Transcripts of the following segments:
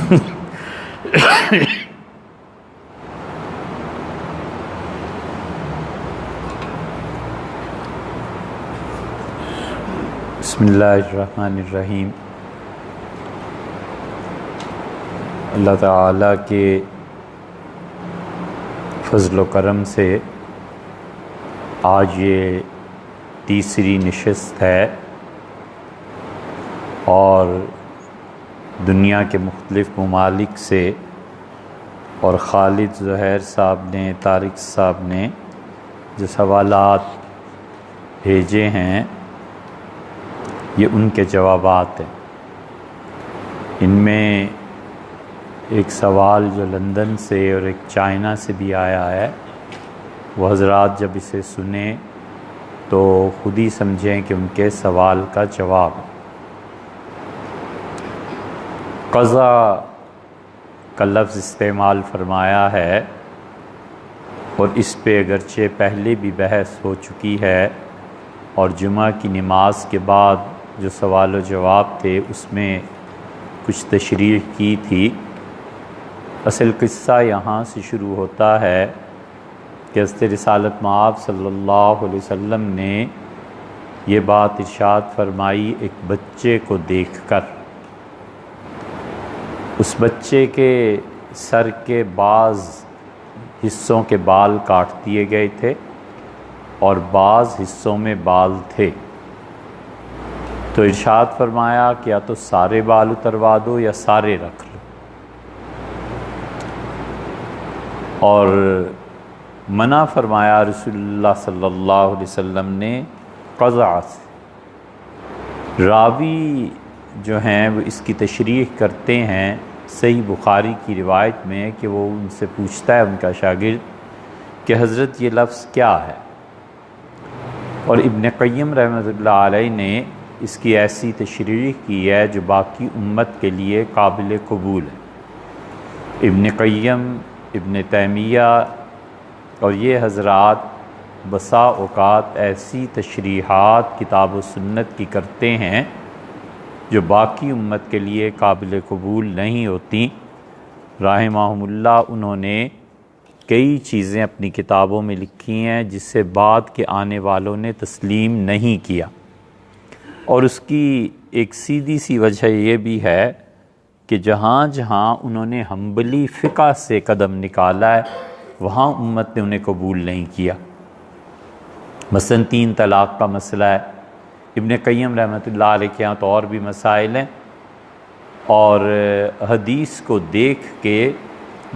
بسم اللہ الرحمن الرحیم۔ اللہ تعالیٰ کے فضل و کرم سے آج یہ تیسری نشست ہے اور دنیا کے مختلف ممالک سے اور خالد زہیر صاحب نے، طارق صاحب نے جو سوالات بھیجے ہیں یہ ان کے جوابات ہیں۔ ان میں ایک سوال جو لندن سے اور ایک چائنا سے بھی آیا ہے، وہ حضرات جب اسے سنیں تو خود ہی سمجھیں کہ ان کے سوال کا جواب ہے۔ قضا کا لفظ استعمال فرمایا ہے اور اس پہ اگرچہ پہلے بھی بحث ہو چکی ہے اور جمعہ کی نماز کے بعد جو سوال و جواب تھے اس میں کچھ تشریح کی تھی۔ اصل قصہ یہاں سے شروع ہوتا ہے کہ حضرت رسالت مآب صلی اللہ علیہ وسلم نے یہ بات ارشاد فرمائی ایک بچے کو دیکھ کر۔ اس بچے کے سر کے بعض حصوں کے بال کاٹ دیے گئے تھے اور بعض حصوں میں بال تھے، تو ارشاد فرمایا کہ یا تو سارے بال اتروا دو یا سارے رکھ لو، اور منع فرمایا رسول اللہ صلی اللہ علیہ وسلم نے قضا سے۔ راوی جو ہیں وہ اس کی تشریح کرتے ہیں صحیح بخاری کی روایت میں کہ وہ ان سے پوچھتا ہے ان کا شاگرد کہ حضرت یہ لفظ کیا ہے، اور ابن قیم رحمۃ اللہ علیہ نے اس کی ایسی تشریح کی ہے جو باقی امت کے لیے قابل قبول ہے۔ ابن قیم، ابن تیمیہ اور یہ حضرات بسا اوقات ایسی تشریحات کتاب و سنت کی کرتے ہیں جو باقی امت کے لیے قابل قبول نہیں ہوتی۔ رحمہم اللہ انہوں نے کئی چیزیں اپنی کتابوں میں لکھی ہیں جس سے بعد کے آنے والوں نے تسلیم نہیں کیا، اور اس کی ایک سیدھی سی وجہ یہ بھی ہے کہ جہاں جہاں انہوں نے حنبلی فقہ سے قدم نکالا ہے وہاں امت نے انہیں قبول نہیں کیا۔ مثلا 3 طلاق کا مسئلہ ہے، ابن قیم رحمۃ اللہ علیہ کے یہاں تو اور بھی مسائل ہیں، اور حدیث کو دیکھ کے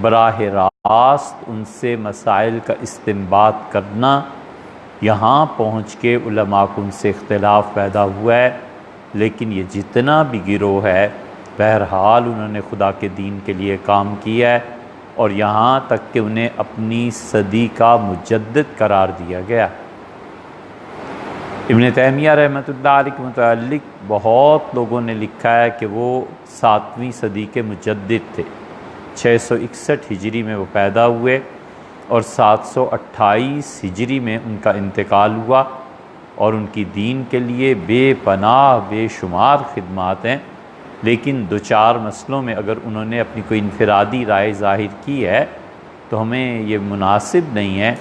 براہ راست ان سے مسائل کا استنباط کرنا، یہاں پہنچ کے علماء کو ان سے اختلاف پیدا ہوا ہے۔ لیکن یہ جتنا بھی گروہ ہے بہرحال انہوں نے خدا کے دین کے لیے کام کیا ہے، اور یہاں تک کہ انہیں اپنی صدی کا مجدد قرار دیا گیا۔ ابن تیمیہ رحمۃ اللہ علیہ کے متعلق بہت لوگوں نے لکھا ہے کہ وہ 7ویں صدی کے مجدد تھے۔ 661 ہجری میں وہ پیدا ہوئے اور 728 ہجری میں ان کا انتقال ہوا، اور ان کی دین کے لیے بے پناہ بے شمار خدمات ہیں۔ لیکن 2-4 مسئلوں میں اگر انہوں نے اپنی کوئی انفرادی رائے ظاہر کی ہے تو ہمیں یہ مناسب نہیں ہے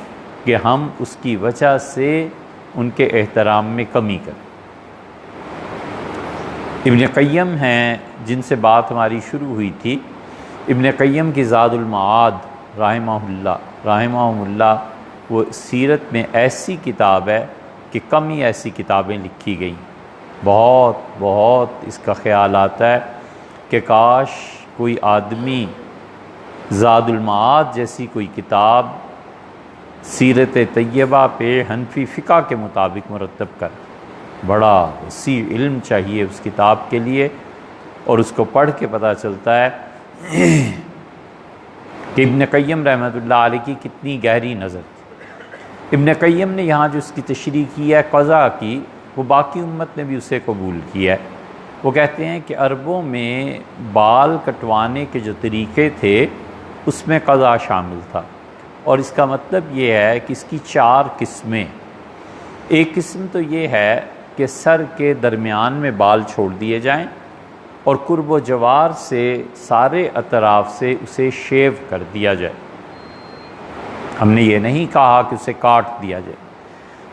کہ ہم اس کی وجہ سے ان کے احترام میں کمی کریں۔ ابن قیم ہیں جن سے بات ہماری شروع ہوئی تھی۔ ابن قیم کی زاد المعاد رحمہ اللہ وہ سیرت میں ایسی کتاب ہے کہ کم ہی ایسی کتابیں لکھی گئیں۔ بہت اس کا خیال آتا ہے کہ کاش کوئی آدمی زاد المعاد جیسی کوئی کتاب سیرت طیبہ پہ حنفی فقہ کے مطابق مرتب کر۔ بڑا وسیع علم چاہیے اس کتاب کے لیے، اور اس کو پڑھ کے پتہ چلتا ہے کہ ابن قیم رحمۃ اللہ علیہ کی کتنی گہری نظر تھی۔ ابن قیم نے یہاں جو اس کی تشریح کی ہے قضا کی، وہ باقی امت نے بھی اسے قبول کیا ہے۔ وہ کہتے ہیں کہ عربوں میں بال کٹوانے کے جو طریقے تھے اس میں قضا شامل تھا، اور اس کا مطلب یہ ہے کہ اس کی 4 قسمیں۔ ایک قسم تو یہ ہے کہ سر کے درمیان میں بال چھوڑ دیے جائیں، اور قرب و جوار سے سارے اطراف سے اسے شیو کر دیا جائے۔ ہم نے یہ نہیں کہا کہ اسے کاٹ دیا جائے۔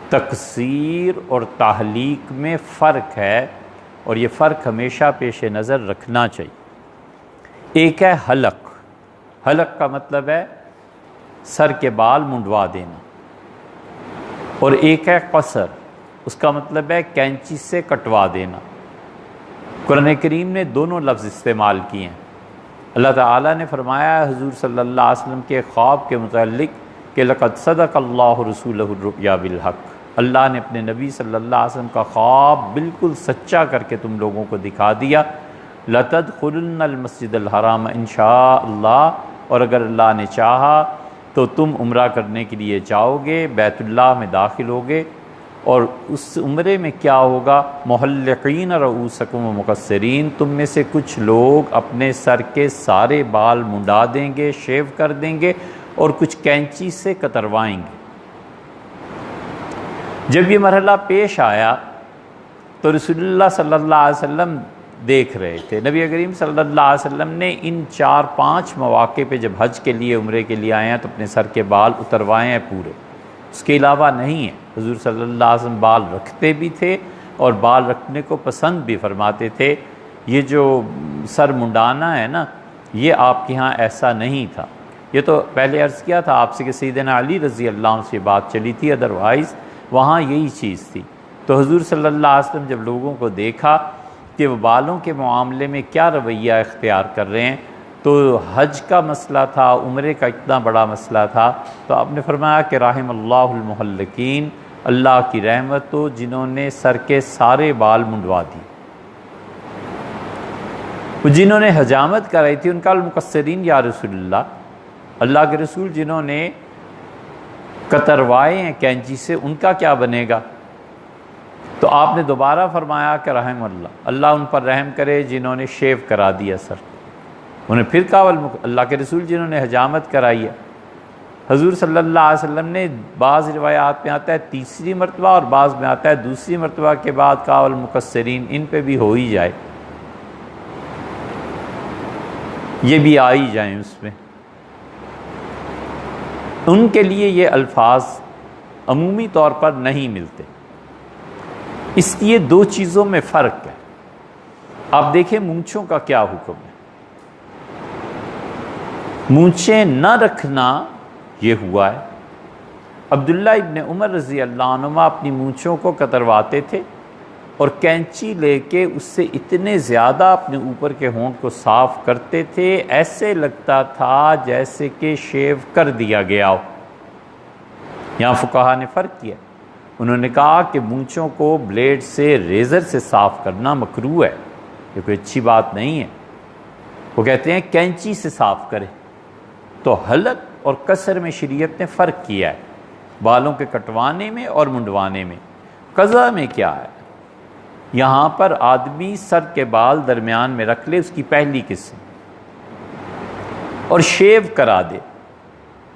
تقصیر اور تحلیق میں فرق ہے، اور یہ فرق ہمیشہ پیش نظر رکھنا چاہیے۔ ایک ہے حلق، حلق کا مطلب ہے سر کے بال منڈوا دینا، اور ایک ہے قصر، اس کا مطلب ہے کینچی سے کٹوا دینا۔ قرآن کریم نے دونوں لفظ استعمال کیے ہیں۔ اللہ تعالیٰ نے فرمایا ہے حضور صلی اللہ علیہ وسلم کے خواب کے متعلق کہ لقد صدق اللہ رسولہ الرؤیا بالحق، اللہ نے اپنے نبی صلی اللہ علیہ وسلم کا خواب بالکل سچا کر کے تم لوگوں کو دکھا دیا۔ لَتَدْخُلُنَّ الْمَسْجِدَ الْحَرَامَ انشاءاللہ، اور اگر اللہ نے چاہا تو تم عمرہ کرنے کے لیے جاؤ گے، بیت اللہ میں داخل ہوگے، اور اس عمرے میں کیا ہوگا؟ محلقین رؤوسکم و مقصرین، تم میں سے کچھ لوگ اپنے سر کے سارے بال منڈا دیں گے، شیو کر دیں گے، اور کچھ کینچی سے کتروائیں گے۔ جب یہ مرحلہ پیش آیا تو رسول اللہ صلی اللہ علیہ وسلم دیکھ رہے تھے۔ نبی کریم صلی اللہ علیہ وسلم نے ان 4-5 مواقع پہ جب حج کے لیے عمرے کے لیے آئے ہیں تو اپنے سر کے بال اتروائے ہیں پورے، اس کے علاوہ نہیں ہے۔ حضور صلی اللہ علیہ وسلم بال رکھتے بھی تھے اور بال رکھنے کو پسند بھی فرماتے تھے۔ یہ جو سر منڈانا ہے نا، یہ آپ کے ہاں ایسا نہیں تھا۔ یہ تو پہلے عرض کیا تھا آپ سے کہ سیدنا علی رضی اللہ عنہ سے بات چلی تھی، ادروائز وہاں یہی چیز تھی۔ تو حضور صلی اللہ علیہ وسلم جب لوگوں کو دیکھا کہ وہ بالوں کے معاملے میں کیا رویہ اختیار کر رہے ہیں، تو حج کا مسئلہ تھا، عمرے کا اتنا بڑا مسئلہ تھا، تو آپ نے فرمایا کہ رحم اللہ المحلقین، اللہ کی رحمت ہو جنہوں نے سر کے سارے بال منڈوا دی۔ جنہوں نے حجامت کرائی تھی ان کا المقصرین یا رسول اللہ کے رسول جنہوں نے کتروائے ہیں کینچی سے، ان کا کیا بنے گا؟ تو آپ نے دوبارہ فرمایا کہ رحم اللہ ان پر رحم کرے جنہوں نے شیو کرا دیا سر۔ انہیں پھر کہا اللہ کے رسول جنہوں نے حجامت کرائی ہے۔ حضور صلی اللہ علیہ وسلم نے بعض روایات میں آتا ہے تیسری مرتبہ اور بعض میں آتا ہے دوسری مرتبہ کے بعد کہا المقصرین، ان پہ بھی ہو ہی جائے، یہ بھی آ ہی جائیں اس میں۔ ان کے لیے یہ الفاظ عمومی طور پر نہیں ملتے، اس لیے دو چیزوں میں فرق ہے۔ آپ دیکھیں مونچھوں کا کیا حکم ہے۔ مونچھیں نہ رکھنا یہ ہوا ہے۔ عبداللہ ابن عمر رضی اللہ عنہما اپنی مونچھوں کو کترواتے تھے اور کینچی لے کے اس سے اتنے زیادہ اپنے اوپر کے ہونٹ کو صاف کرتے تھے ایسے لگتا تھا جیسے کہ شیو کر دیا گیا ہو۔ یہاں فقہا نے فرق کیا، انہوں نے کہا کہ مونچھوں کو بلیڈ سے ریزر سے صاف کرنا مکروہ ہے، یہ کوئی اچھی بات نہیں ہے۔ وہ کہتے ہیں کینچی سے صاف کرے۔ تو حلق اور قصر میں شریعت نے فرق کیا ہے، بالوں کے کٹوانے میں اور منڈوانے میں۔ قضا میں کیا ہے؟ یہاں پر آدمی سر کے بال درمیان میں رکھ لے، اس کی پہلی قسم، اور شیو کرا دے،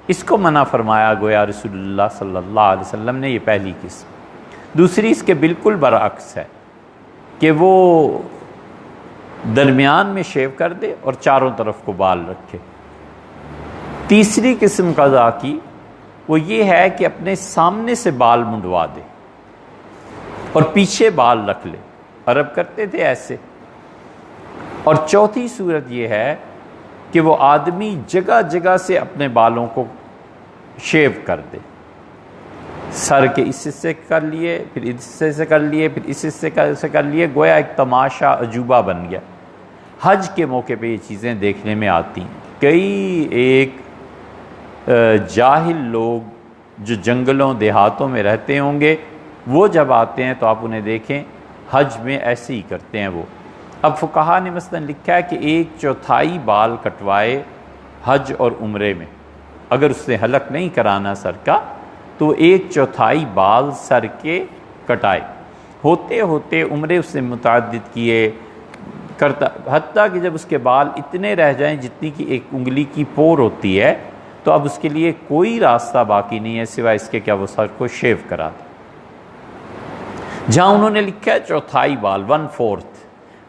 اس کو منع فرمایا گویا رسول اللہ صلی اللہ علیہ وسلم نے، یہ پہلی قسم۔ دوسری اس کے بالکل برعکس ہے کہ وہ درمیان میں شیو کر دے اور چاروں طرف کو بال رکھے۔ تیسری قسم قضا کی وہ یہ ہے کہ اپنے سامنے سے بال منڈوا دے اور پیچھے بال رکھ لے، عرب کرتے تھے ایسے۔ اور چوتھی صورت یہ ہے کہ وہ آدمی جگہ جگہ سے اپنے بالوں کو شیو کر دے، سر کے اس حصے کر لیے، پھر اس حصے سے کر لیے، پھر اس حصے سے کر لیے، گویا ایک تماشا عجوبہ بن گیا۔ حج کے موقع پہ یہ چیزیں دیکھنے میں آتی ہیں۔ کئی ایک جاہل لوگ جو جنگلوں دیہاتوں میں رہتے ہوں گے، وہ جب آتے ہیں تو آپ انہیں دیکھیں حج میں ایسے ہی کرتے ہیں وہ۔ اب فقہا نے مثلا لکھا ہے کہ 1/4 بال کٹوائے حج اور عمرے میں، اگر اس نے حلق نہیں کرانا سر کا تو 1/4 بال سر کے کٹائے۔ ہوتے ہوتے عمرے اس نے متعدد کیے کرتا، حتیٰ کہ جب اس کے بال اتنے رہ جائیں جتنی کہ ایک انگلی کی پور ہوتی ہے، تو اب اس کے لیے کوئی راستہ باقی نہیں ہے سوائے اس کے کیا وہ سر کو شیو کرا دے۔ جہاں انہوں نے لکھا ہے 1/4 بال، 1/4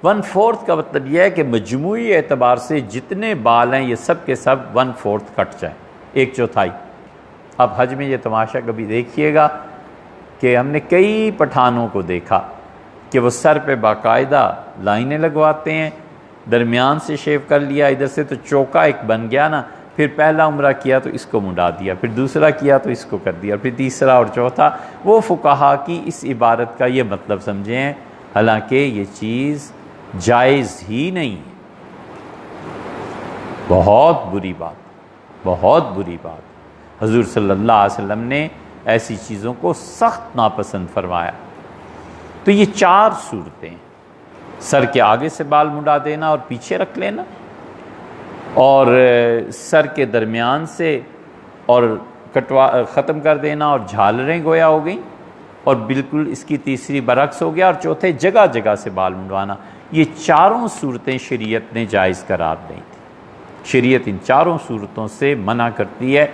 1/4 کا مطلب یہ ہے کہ مجموعی اعتبار سے جتنے بال ہیں یہ سب کے سب 1/4 کٹ جائیں، 1/4۔ اب حج میں یہ تماشا کبھی دیکھیے گا کہ ہم نے کئی پٹھانوں کو دیکھا کہ وہ سر پہ باقاعدہ لائنیں لگواتے ہیں، درمیان سے شیو کر لیا، ادھر سے تو چوکا ایک بن گیا نا، پھر پہلا عمرہ کیا تو اس کو منڈا دیا، پھر دوسرا کیا تو اس کو کر دیا، پھر تیسرا اور چوتھا۔ وہ فقہا کی اس عبارت کا یہ مطلب سمجھیں ہیں، حالانکہ یہ چیز جائز ہی نہیں ہے۔ بہت بری بات، بہت بری بات۔ حضور صلی اللہ علیہ وسلم نے ایسی چیزوں کو سخت ناپسند فرمایا۔ تو یہ 4 صورتیں، سر کے آگے سے بال منڈا دینا اور پیچھے رکھ لینا، اور سر کے درمیان سے اور ختم کر دینا اور جھالریں گویا ہو گئیں، اور بالکل اس کی تیسری برعکس ہو گیا، اور چوتھے جگہ جگہ سے بال منڈوانا۔ یہ 4 صورتیں شریعت نے جائز قرار دی تھی۔ شریعت ان 4 صورتوں سے منع کرتی ہے۔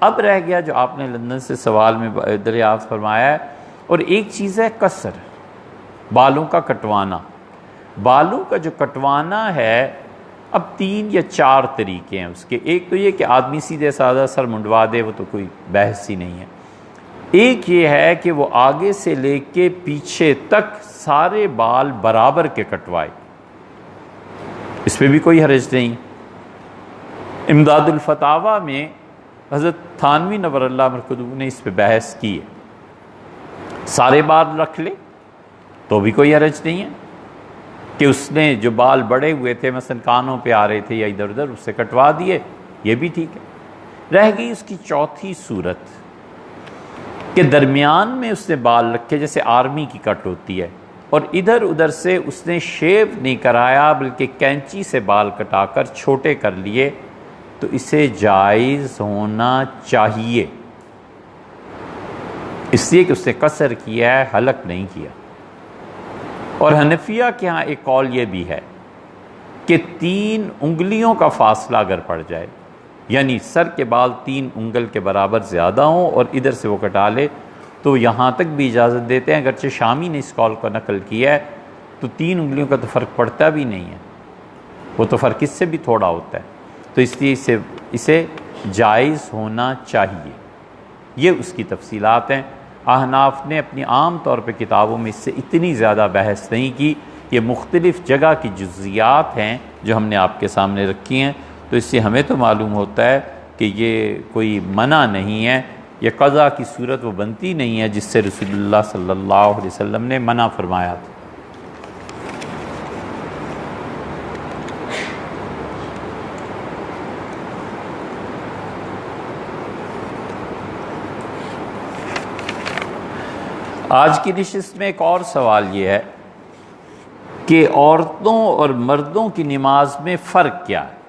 اب رہ گیا جو آپ نے لندن سے سوال میں دریافت فرمایا ہے، اور ایک چیز ہے قصر، بالوں کا کٹوانا۔ بالوں کا جو کٹوانا ہے، اب 3 یا 4 طریقے ہیں اس کے۔ ایک تو یہ کہ آدمی سیدھے سادہ سر منڈوا دے، وہ تو کوئی بحث ہی نہیں ہے۔ ایک یہ ہے کہ وہ آگے سے لے کے پیچھے تک سارے بال برابر کے کٹوائے، اس پہ بھی کوئی حرج نہیں۔ امداد الفتاویٰ میں حضرت تھانوی نور اللہ مرکزہ نے اس پہ بحث کی ہے۔ سارے بال رکھ لے تو بھی کوئی حرج نہیں ہے، کہ اس نے جو بال بڑے ہوئے تھے مثلا کانوں پہ آ رہے تھے یا ادھر ادھر، اس سے کٹوا دیے، یہ بھی ٹھیک ہے۔ رہ گئی اس کی چوتھی صورت کہ درمیان میں اس نے بال رکھے، جیسے آرمی کی کٹ ہوتی ہے، اور ادھر ادھر سے اس نے شیو نہیں کرایا بلکہ کینچی سے بال کٹا کر چھوٹے کر لیے، تو اسے جائز ہونا چاہیے، اس لیے کہ اس نے قصر کیا ہے، حلق نہیں کیا۔ اور حنفیہ کے ہاں ایک قول یہ بھی ہے کہ 3 انگلیوں کا فاصلہ اگر پڑ جائے، یعنی سر کے بال 3 انگل کے برابر زیادہ ہوں اور ادھر سے وہ کٹا لے، تو یہاں تک بھی اجازت دیتے ہیں۔ اگرچہ شامی نے اس قول کو نقل کیا ہے، تو 3 انگلیوں کا تو فرق پڑتا بھی نہیں ہے، وہ تو فرق اس سے بھی تھوڑا ہوتا ہے، تو اس لیے اسے جائز ہونا چاہیے۔ یہ اس کی تفصیلات ہیں۔ احناف نے اپنی عام طور پہ کتابوں میں اس سے اتنی زیادہ بحث نہیں کی، یہ مختلف جگہ کی جزیات ہیں جو ہم نے آپ کے سامنے رکھی ہیں، تو اس سے ہمیں تو معلوم ہوتا ہے کہ یہ کوئی منع نہیں ہے، یہ قضا کی صورت وہ بنتی نہیں ہے جس سے رسول اللہ صلی اللہ علیہ وسلم نے منع فرمایا تھا۔ آج کی نشست میں ایک اور سوال یہ ہے کہ عورتوں اور مردوں کی نماز میں فرق کیا ہے؟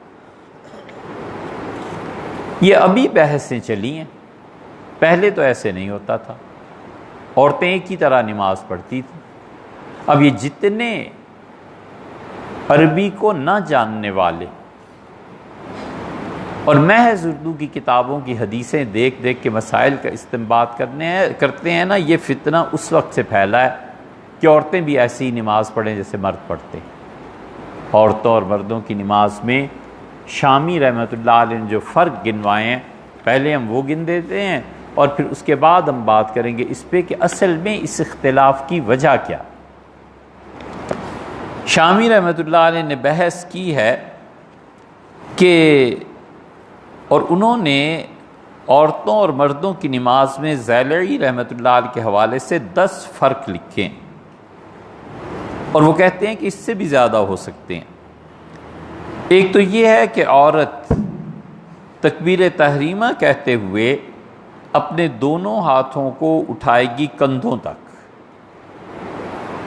یہ ابھی بحثیں چلی ہیں، پہلے تو ایسے نہیں ہوتا تھا، عورتیں ایک ہی طرح نماز پڑھتی تھیں۔ اب یہ جتنے عربی کو نہ جاننے والے اور محض اردو کی کتابوں کی حدیثیں دیکھ دیکھ کے مسائل کا استنباط کرتے ہیں نا، یہ فتنہ اس وقت سے پھیلا ہے کہ عورتیں بھی ایسی ہی نماز پڑھیں جیسے مرد پڑھتے ہیں۔ عورتوں اور مردوں کی نماز میں شامی رحمۃ اللہ علیہ نے جو فرق گنوائے ہیں، پہلے ہم وہ گن دیتے ہیں اور پھر اس کے بعد ہم بات کریں گے اس پہ کہ اصل میں اس اختلاف کی وجہ کیا۔ شامی رحمۃ اللہ علیہ نے بحث کی ہے کہ، اور انہوں نے عورتوں اور مردوں کی نماز میں زیلعی رحمۃ اللہ علیہ کے حوالے سے 10 فرق لکھے ہیں، اور وہ کہتے ہیں کہ اس سے بھی زیادہ ہو سکتے ہیں۔ ایک تو یہ ہے کہ عورت تکبیر تحریمہ کہتے ہوئے اپنے دونوں ہاتھوں کو اٹھائے گی کندھوں تک،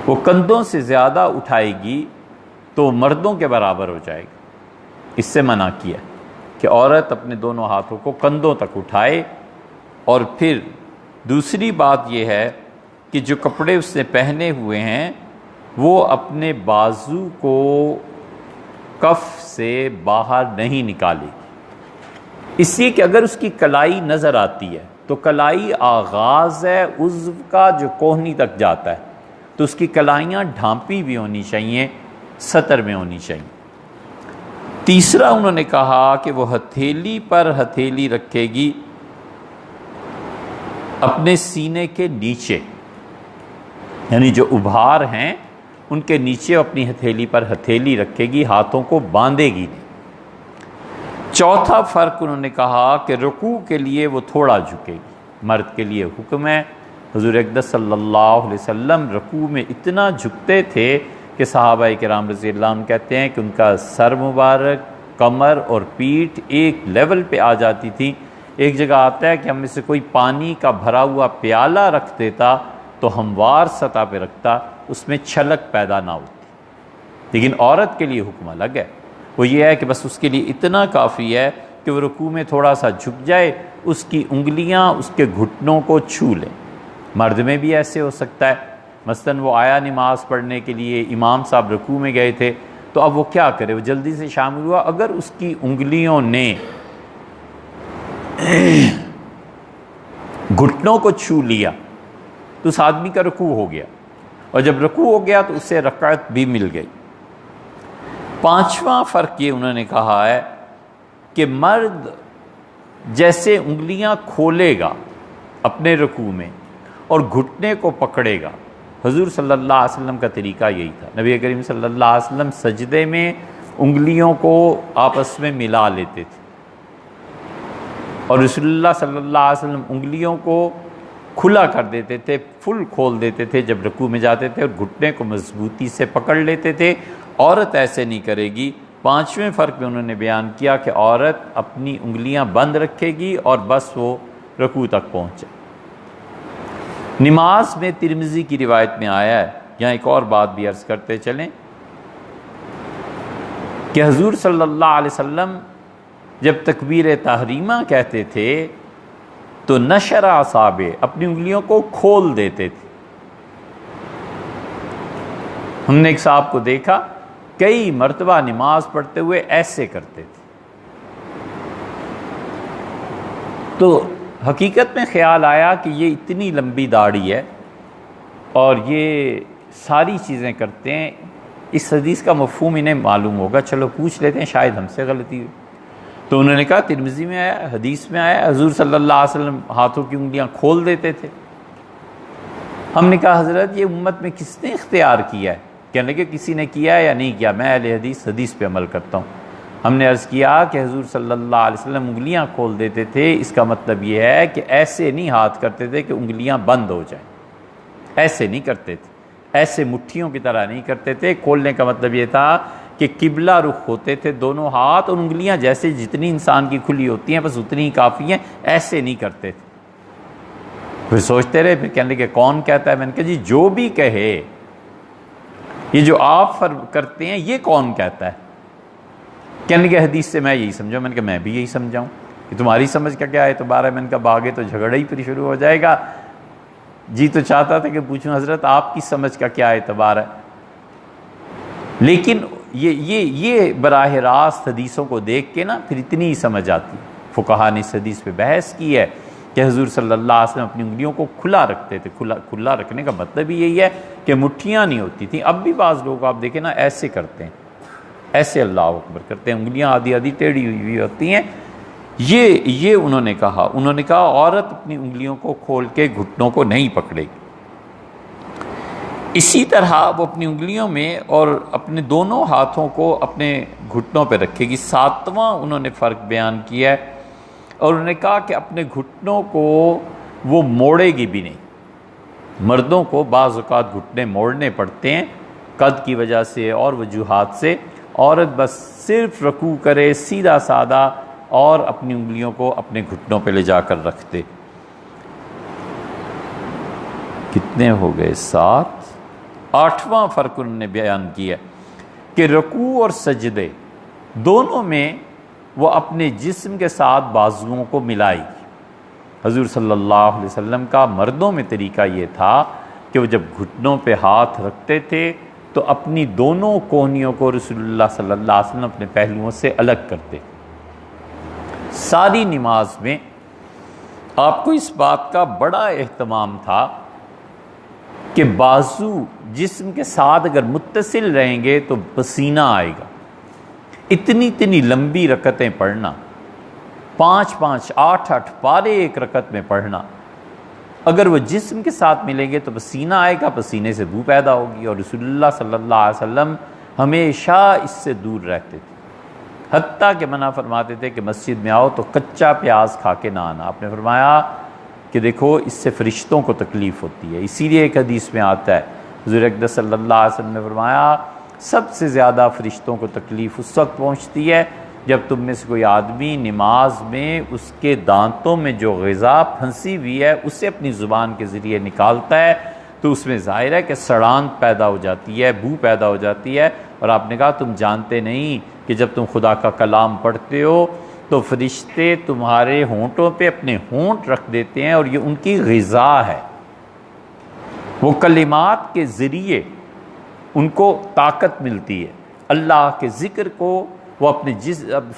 وہ کندھوں سے زیادہ اٹھائے گی تو مردوں کے برابر ہو جائے گی، اس سے منع کیا کہ عورت اپنے دونوں ہاتھوں کو کندھوں تک اٹھائے۔ اور پھر دوسری بات یہ ہے کہ جو کپڑے اس نے پہنے ہوئے ہیں وہ اپنے بازو کو کف سے باہر نہیں نکالے گی، اس لیے کہ اگر اس کی کلائی نظر آتی ہے تو کلائی آغاز ہے عضو کا جو کوہنی تک جاتا ہے، تو اس کی کلائیاں ڈھانپی بھی ہونی چاہیے، سطر میں ہونی چاہیے۔ تیسرا انہوں نے کہا کہ وہ ہتھیلی پر ہتھیلی رکھے گی اپنے سینے کے نیچے، یعنی جو ابھار ہیں ان کے نیچے اپنی ہتھیلی پر ہتھیلی رکھے گی، ہاتھوں کو باندھے گی نہیں۔ چوتھا فرق انہوں نے کہا کہ رکوع کے لیے وہ تھوڑا جھکے گی، مرد کے لیے حکم ہے۔ حضور اقدس صلی اللہ علیہ وسلم رکوع میں اتنا جھکتے تھے کہ صحابہ کرام رضی اللہ عنہ کہتے ہیں کہ ان کا سر مبارک، کمر اور پیٹھ ایک لیول پہ آ جاتی تھی۔ ایک جگہ آتا ہے کہ ہم میں سے کوئی پانی کا بھرا ہوا پیالہ رکھ دیتا تو ہموار سطح پہ رکھتا، اس میں چھلک پیدا نہ ہوتی۔ لیکن عورت کے لیے حکم الگ ہے، وہ یہ ہے کہ بس اس کے لیے اتنا کافی ہے کہ وہ رکوع میں تھوڑا سا جھک جائے، اس کی انگلیاں اس کے گھٹنوں کو چھو لیں۔ مرد میں بھی ایسے ہو سکتا ہے، مثلاً وہ آیا نماز پڑھنے کے لیے، امام صاحب رکوع میں گئے تھے، تو اب وہ کیا کرے، وہ جلدی سے شامل ہوا، اگر اس کی انگلیوں نے گھٹنوں کو چھو لیا تو اس آدمی کا رکوع ہو گیا، اور جب رکوع ہو گیا تو اس سے رکعت بھی مل گئی۔ پانچواں فرق یہ انہوں نے کہا ہے کہ مرد جیسے انگلیاں کھولے گا اپنے رکوع میں اور گھٹنے کو پکڑے گا، حضور صلی اللہ علیہ وسلم کا طریقہ یہی تھا۔ نبی کریم صلی اللہ علیہ وسلم سجدے میں انگلیوں کو آپس میں ملا لیتے تھے، اور رسول اللہ صلی اللہ علیہ وسلم انگلیوں کو کھلا کر دیتے تھے، فل کھول دیتے تھے جب رکوع میں جاتے تھے، اور گھٹنے کو مضبوطی سے پکڑ لیتے تھے۔ عورت ایسے نہیں کرے گی۔ پانچویں فرق میں انہوں نے بیان کیا کہ عورت اپنی انگلیاں بند رکھے گی اور بس وہ رکوع تک پہنچے۔ نماز میں ترمذی کی روایت میں آیا ہے، یہاں ایک اور بات بھی عرض کرتے چلیں کہ حضور صلی اللہ علیہ وسلم جب تکبیر تحریمہ کہتے تھے تو نشر اصابع، اپنی انگلیوں کو کھول دیتے تھے۔ ہم نے ایک صاحب کو دیکھا کئی مرتبہ نماز پڑھتے ہوئے ایسے کرتے تھے، تو حقیقت میں خیال آیا کہ یہ اتنی لمبی داڑھی ہے اور یہ ساری چیزیں کرتے ہیں، اس حدیث کا مفہوم انہیں معلوم ہوگا، چلو پوچھ لیتے ہیں، شاید ہم سے غلطی ہوئی۔ تو انہوں نے کہا ترمذی میں آیا، حدیث میں آیا، حضور صلی اللہ علیہ وسلم ہاتھوں کی انگلیاں کھول دیتے تھے۔ ہم نے کہا حضرت یہ امت میں کس نے اختیار کیا ہے؟ کہنے لگے کسی نے کیا ہے یا نہیں کیا، میں اہل حدیث پہ عمل کرتا ہوں۔ ہم نے عرض کیا کہ حضور صلی اللہ علیہ وسلم انگلیاں کھول دیتے تھے، اس کا مطلب یہ ہے کہ ایسے نہیں ہاتھ کرتے تھے کہ انگلیاں بند ہو جائیں، ایسے نہیں کرتے تھے، ایسے مٹھیوں کی طرح نہیں کرتے تھے۔ کھولنے کا مطلب یہ تھا کہ قبلہ رخ ہوتے تھے دونوں ہاتھ، اور انگلیاں جیسے جتنی انسان کی کھلی ہوتی ہیں بس اتنی ہی کافی ہیں، ایسے نہیں کرتے تھے۔ پھر سوچتے رہے، پھر کہنے لگے کون کہتا ہے؟ میں نے کہا جی جو بھی کہے، یہ جو آپ کرتے ہیں یہ کون کہتا ہے؟ کہنے لگے حدیث سے میں یہی سمجھا۔ میں نے کہا میں بھی یہی سمجھاؤں کہ تمہاری سمجھ کا کیا اعتبار ہے؟ میں نے کہا آگے تو جھگڑا ہی پھر شروع ہو جائے گا۔ جی تو چاہتا تھا کہ پوچھوں حضرت آپ کی سمجھ کا کیا اعتبار ہے، لیکن یہ براہ راست حدیثوں کو دیکھ کے نا پھر اتنی ہی سمجھ آتی۔ فقہا نے اس حدیث پہ بحث کی ہے کہ حضور صلی اللہ علیہ وسلم اپنی انگلیوں کو کھلا رکھتے تھے۔ کھلا رکھنے کا مطلب ہی یہی ہے کہ مٹھیاں نہیں ہوتی تھیں۔ اب بھی بعض لوگ آپ دیکھیں نا ایسے کرتے ہیں، ایسے اللہ اکبر کرتے ہیں، انگلیاں آدھی آدھی ٹیڑھی ہوئی ہوتی ہیں۔ یہ انہوں نے کہا عورت اپنی انگلیوں کو کھول کے گھٹنوں کو نہیں پکڑے گی۔ اسی طرح وہ اپنی انگلیوں میں اور اپنے دونوں ہاتھوں کو اپنے گھٹنوں پہ رکھے گی۔ ساتواں انہوں نے فرق بیان کیا ہے، اور انہوں نے کہا کہ اپنے گھٹنوں کو وہ موڑے گی بھی نہیں۔ مردوں کو بعض اوقات گھٹنے موڑنے پڑتے ہیں قد کی وجہ سے اور وجوہات سے، عورت بس صرف رکوع کرے سیدھا سادہ اور اپنی انگلیوں کو اپنے گھٹنوں پہ لے جا کر رکھ دے۔ کتنے ہو گئے؟ 7۔ 8واں فرق انہوں نے بیان کیا کہ رکوع اور سجدے دونوں میں وہ اپنے جسم کے ساتھ بازوؤں کو ملائے گی۔ حضور صلی اللہ علیہ وسلم کا مردوں میں طریقہ یہ تھا کہ وہ جب گھٹنوں پہ ہاتھ رکھتے تھے تو اپنی دونوں کوہنیوں کو رسول اللہ صلی اللہ علیہ وسلم اپنے پہلوؤں سے الگ کرتے۔ ساری نماز میں آپ کو اس بات کا بڑا اہتمام تھا کہ بازو جسم کے ساتھ اگر متصل رہیں گے تو پسینہ آئے گا. اتنی اتنی لمبی رکعتیں پڑھنا، 5 8 پارے ایک رکعت میں پڑھنا، اگر وہ جسم کے ساتھ ملیں گے تو پسینہ آئے گا، پسینے سے بو پیدا ہوگی. اور رسول اللہ صلی اللہ علیہ وسلم ہمیشہ اس سے دور رہتے تھے، حتیٰ کہ منع فرماتے تھے کہ مسجد میں آؤ تو کچا پیاز کھا کے نہ آنا. آپ نے فرمایا کہ دیکھو اس سے فرشتوں کو تکلیف ہوتی ہے. اسی لیے ایک حدیث میں آتا ہے، حضور اقدس صلی اللہ علیہ وسلم نے فرمایا سب سے زیادہ فرشتوں کو تکلیف اس وقت پہنچتی ہے جب تم میں سے کوئی آدمی نماز میں اس کے دانتوں میں جو غذا پھنسی ہوئی ہے اسے اپنی زبان کے ذریعے نکالتا ہے تو اس میں ظاہر ہے کہ سڑان پیدا ہو جاتی ہے، بو پیدا ہو جاتی ہے. اور آپ نے کہا تم جانتے نہیں کہ جب تم خدا کا کلام پڑھتے ہو تو فرشتے تمہارے ہونٹوں پہ اپنے ہونٹ رکھ دیتے ہیں اور یہ ان کی غذا ہے. وہ کلمات کے ذریعے ان کو طاقت ملتی ہے. اللہ کے ذکر کو وہ اپنے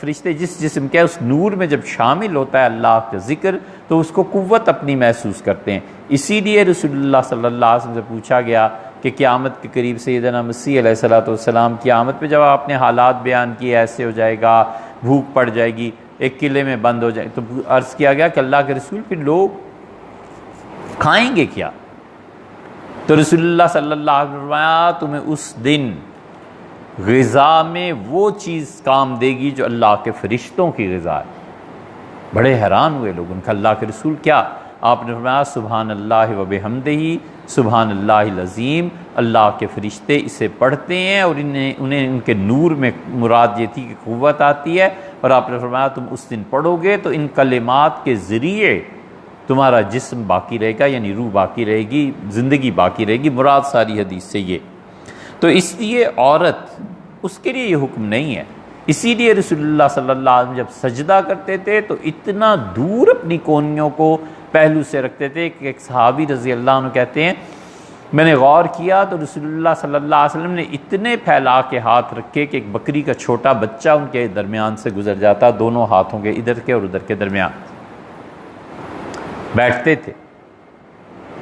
فرشتے جس جسم کے اس نور میں جب شامل ہوتا ہے اللہ کا ذکر تو اس کو قوت اپنی محسوس کرتے ہیں. اسی لیے رسول اللہ صلی اللہ علیہ وسلم سے پوچھا گیا کہ قیامت کے قریب سیدنا مسیح علیہ السلام قیامت پہ جب آپ نے حالات بیان کیے ایسے ہو جائے گا، بھوک پڑ جائے گی، ایک قلعے میں بند ہو جائے، تو عرض کیا گیا کہ اللہ کے رسول پھر لوگ کھائیں گے کیا؟ تو رسول اللہ صلی اللہ علیہ وسلم نے فرمایا تمہیں اس دن غذا میں وہ چیز کام دے گی جو اللہ کے فرشتوں کی غذا ہے. بڑے حیران ہوئے لوگ، ان کا اللہ کے رسول کیا؟ آپ نے فرمایا سبحان اللہ و بحمدہ سبحان اللہ العظیم. اللہ کے فرشتے اسے پڑھتے ہیں اور انہیں ان کے نور میں مراد یہ تھی کہ قوت آتی ہے. اور آپ نے فرمایا تم اس دن پڑھو گے تو ان کلمات کے ذریعے تمہارا جسم باقی رہے گا، یعنی روح باقی رہے گی، زندگی باقی رہے گی. مراد ساری حدیث سے یہ. تو اس لیے عورت اس کے لیے یہ حکم نہیں ہے. اسی لیے رسول اللہ صلی اللہ علیہ وسلم جب سجدہ کرتے تھے تو اتنا دور اپنی کونیوں کو پہلو سے رکھتے تھے کہ ایک صحابی رضی اللہ عنہ کہتے ہیں میں نے غور کیا تو رسول اللہ صلی اللہ علیہ وسلم نے اتنے پھیلا کے ہاتھ رکھے کہ ایک بکری کا چھوٹا بچہ ان کے درمیان سے گزر جاتا، دونوں ہاتھوں کے ادھر کے اور ادھر کے درمیان. بیٹھتے تھے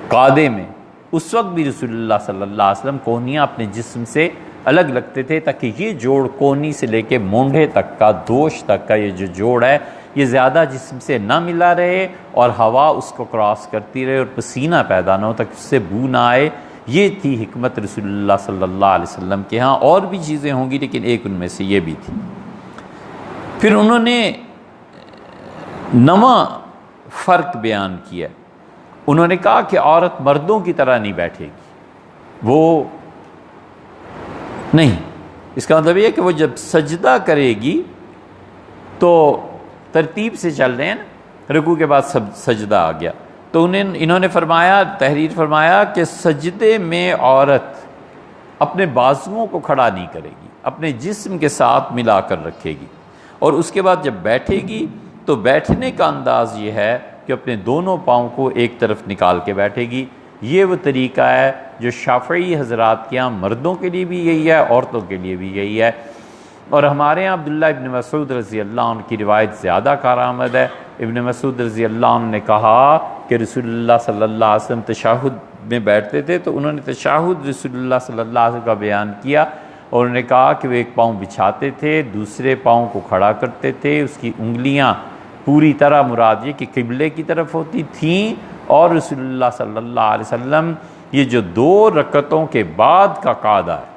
قعدے میں، اس وقت بھی رسول اللہ صلی اللہ علیہ وسلم کونیاں اپنے جسم سے الگ لگتے تھے تاکہ یہ جوڑ کونی سے لے کے مونڈھے تک کا، دوش تک کا یہ جو جوڑ ہے یہ زیادہ جسم سے نہ ملا رہے اور ہوا اس کو کراس کرتی رہے اور پسینہ پیدا نہ ہو تاکہ اس سے بو نہ آئے. یہ تھی حکمت رسول اللہ صلی اللہ علیہ وسلم کے ہاں. اور بھی چیزیں ہوں گی لیکن ایک ان میں سے یہ بھی تھی. پھر انہوں نے نواں فرق بیان کیا. انہوں نے کہا کہ عورت مردوں کی طرح نہیں بیٹھے گی، وہ نہیں. اس کا مطلب یہ ہے کہ وہ جب سجدہ کرے گی تو ترتیب سے چل رہے ہیں نا، رکوع کے بعد سجدہ آ گیا تو انہوں نے فرمایا، تحریر فرمایا کہ سجدے میں عورت اپنے بازوؤں کو کھڑا نہیں کرے گی، اپنے جسم کے ساتھ ملا کر رکھے گی. اور اس کے بعد جب بیٹھے گی تو بیٹھنے کا انداز یہ ہے کہ اپنے دونوں پاؤں کو ایک طرف نکال کے بیٹھے گی. یہ وہ طریقہ ہے جو شافعی حضرات کے ہاں مردوں کے لیے بھی یہی ہے، عورتوں کے لیے بھی یہی ہے. اور ہمارے ہاں عبداللہ ابن مسعود رضی اللہ عنہ کی روایت زیادہ کارآمد ہے. ابن مسعود رضی اللہ عنہ نے کہا کہ رسول اللہ صلی اللہ علیہ وسلم تشہد میں بیٹھتے تھے تو انہوں نے تشہد رسول اللہ صلی اللہ علیہ وسلم کا بیان کیا اور انہوں نے کہا کہ وہ ایک پاؤں بچھاتے تھے، دوسرے پاؤں کو کھڑا کرتے تھے، اس کی انگلیاں پوری طرح مراد یہ کہ قبلے کی طرف ہوتی تھیں. اور رسول اللہ صلی اللہ علیہ وسلم یہ جو 2 رکعتوں کے بعد کا قعدہ ہے،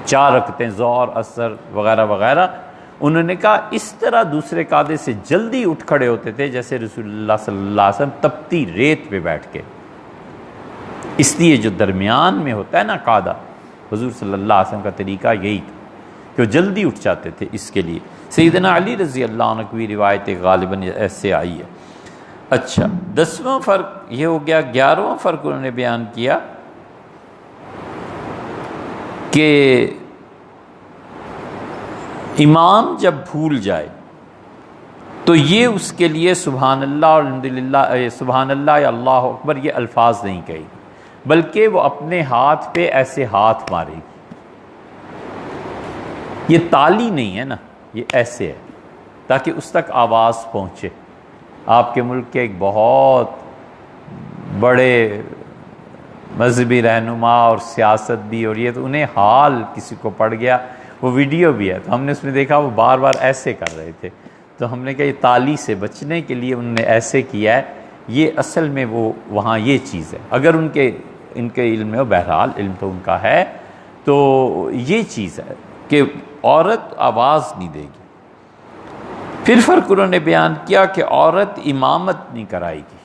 4 رکعتیں ظہر عصر وغیرہ وغیرہ، انہوں نے کہا اس طرح دوسرے قعدے سے جلدی اٹھ کھڑے ہوتے تھے جیسے رسول اللہ صلی اللہ علیہ وسلم تپتی ریت پہ بیٹھ کے. اس لیے جو درمیان میں ہوتا ہے نا قعدہ، حضور صلی اللہ علیہ وسلم کا طریقہ یہی تھا کہ وہ جلدی اٹھ جاتے تھے. اس کے لیے سیدنا علی رضی اللہ عنہ کی روایت غالباً ایسے آئی ہے. اچھا، 10واں فرق یہ ہو گیا. 11واں فرق انہوں نے بیان کیا کہ امام جب بھول جائے تو یہ اس کے لیے سبحان اللہ اور الحمدللہ، سبحان اللہ یا اللہ اکبر یہ الفاظ نہیں کہے گی، بلکہ وہ اپنے ہاتھ پہ ایسے ہاتھ مارے گی. یہ تالی نہیں ہے نا، یہ ایسے ہے تاکہ اس تک آواز پہنچے. آپ کے ملک کے ایک بہت بڑے مذہبی رہنما اور سیاست بھی، اور یہ تو انہیں حال کسی کو پڑ گیا. وہ ویڈیو بھی ہے تو ہم نے اس میں دیکھا وہ بار بار ایسے کر رہے تھے، تو ہم نے کہا یہ تالی سے بچنے کے لیے انہوں نے ایسے کیا ہے. یہ اصل میں وہ وہاں یہ چیز ہے، اگر ان کے علم میں ہو، بہرحال علم تو ان کا ہے، تو یہ چیز ہے کہ عورت آواز نہیں دے گی. پھر فرق انہوں نے بیان کیا کہ عورت امامت نہیں کرائے گی.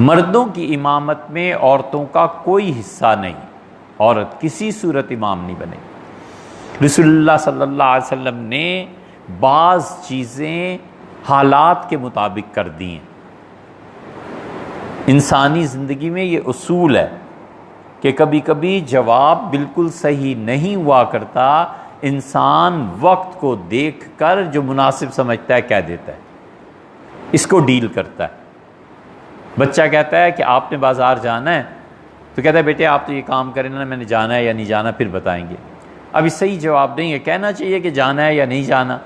مردوں کی امامت میں عورتوں کا کوئی حصہ نہیں، عورت کسی صورت امام نہیں بنے. رسول اللہ صلی اللہ علیہ وسلم نے بعض چیزیں حالات کے مطابق کر دی ہیں. انسانی زندگی میں یہ اصول ہے کہ کبھی کبھی جواب بالکل صحیح نہیں ہوا کرتا، انسان وقت کو دیکھ کر جو مناسب سمجھتا ہے کہہ دیتا ہے، اس کو ڈیل کرتا ہے. بچہ کہتا ہے کہ آپ نے بازار جانا ہے، تو کہتا ہے بیٹے آپ تو یہ کام کریں نا، میں نے جانا ہے یا نہیں جانا پھر بتائیں گے. ابھی صحیح جواب نہیں ہے، کہنا چاہیے کہ جانا ہے یا نہیں جانا،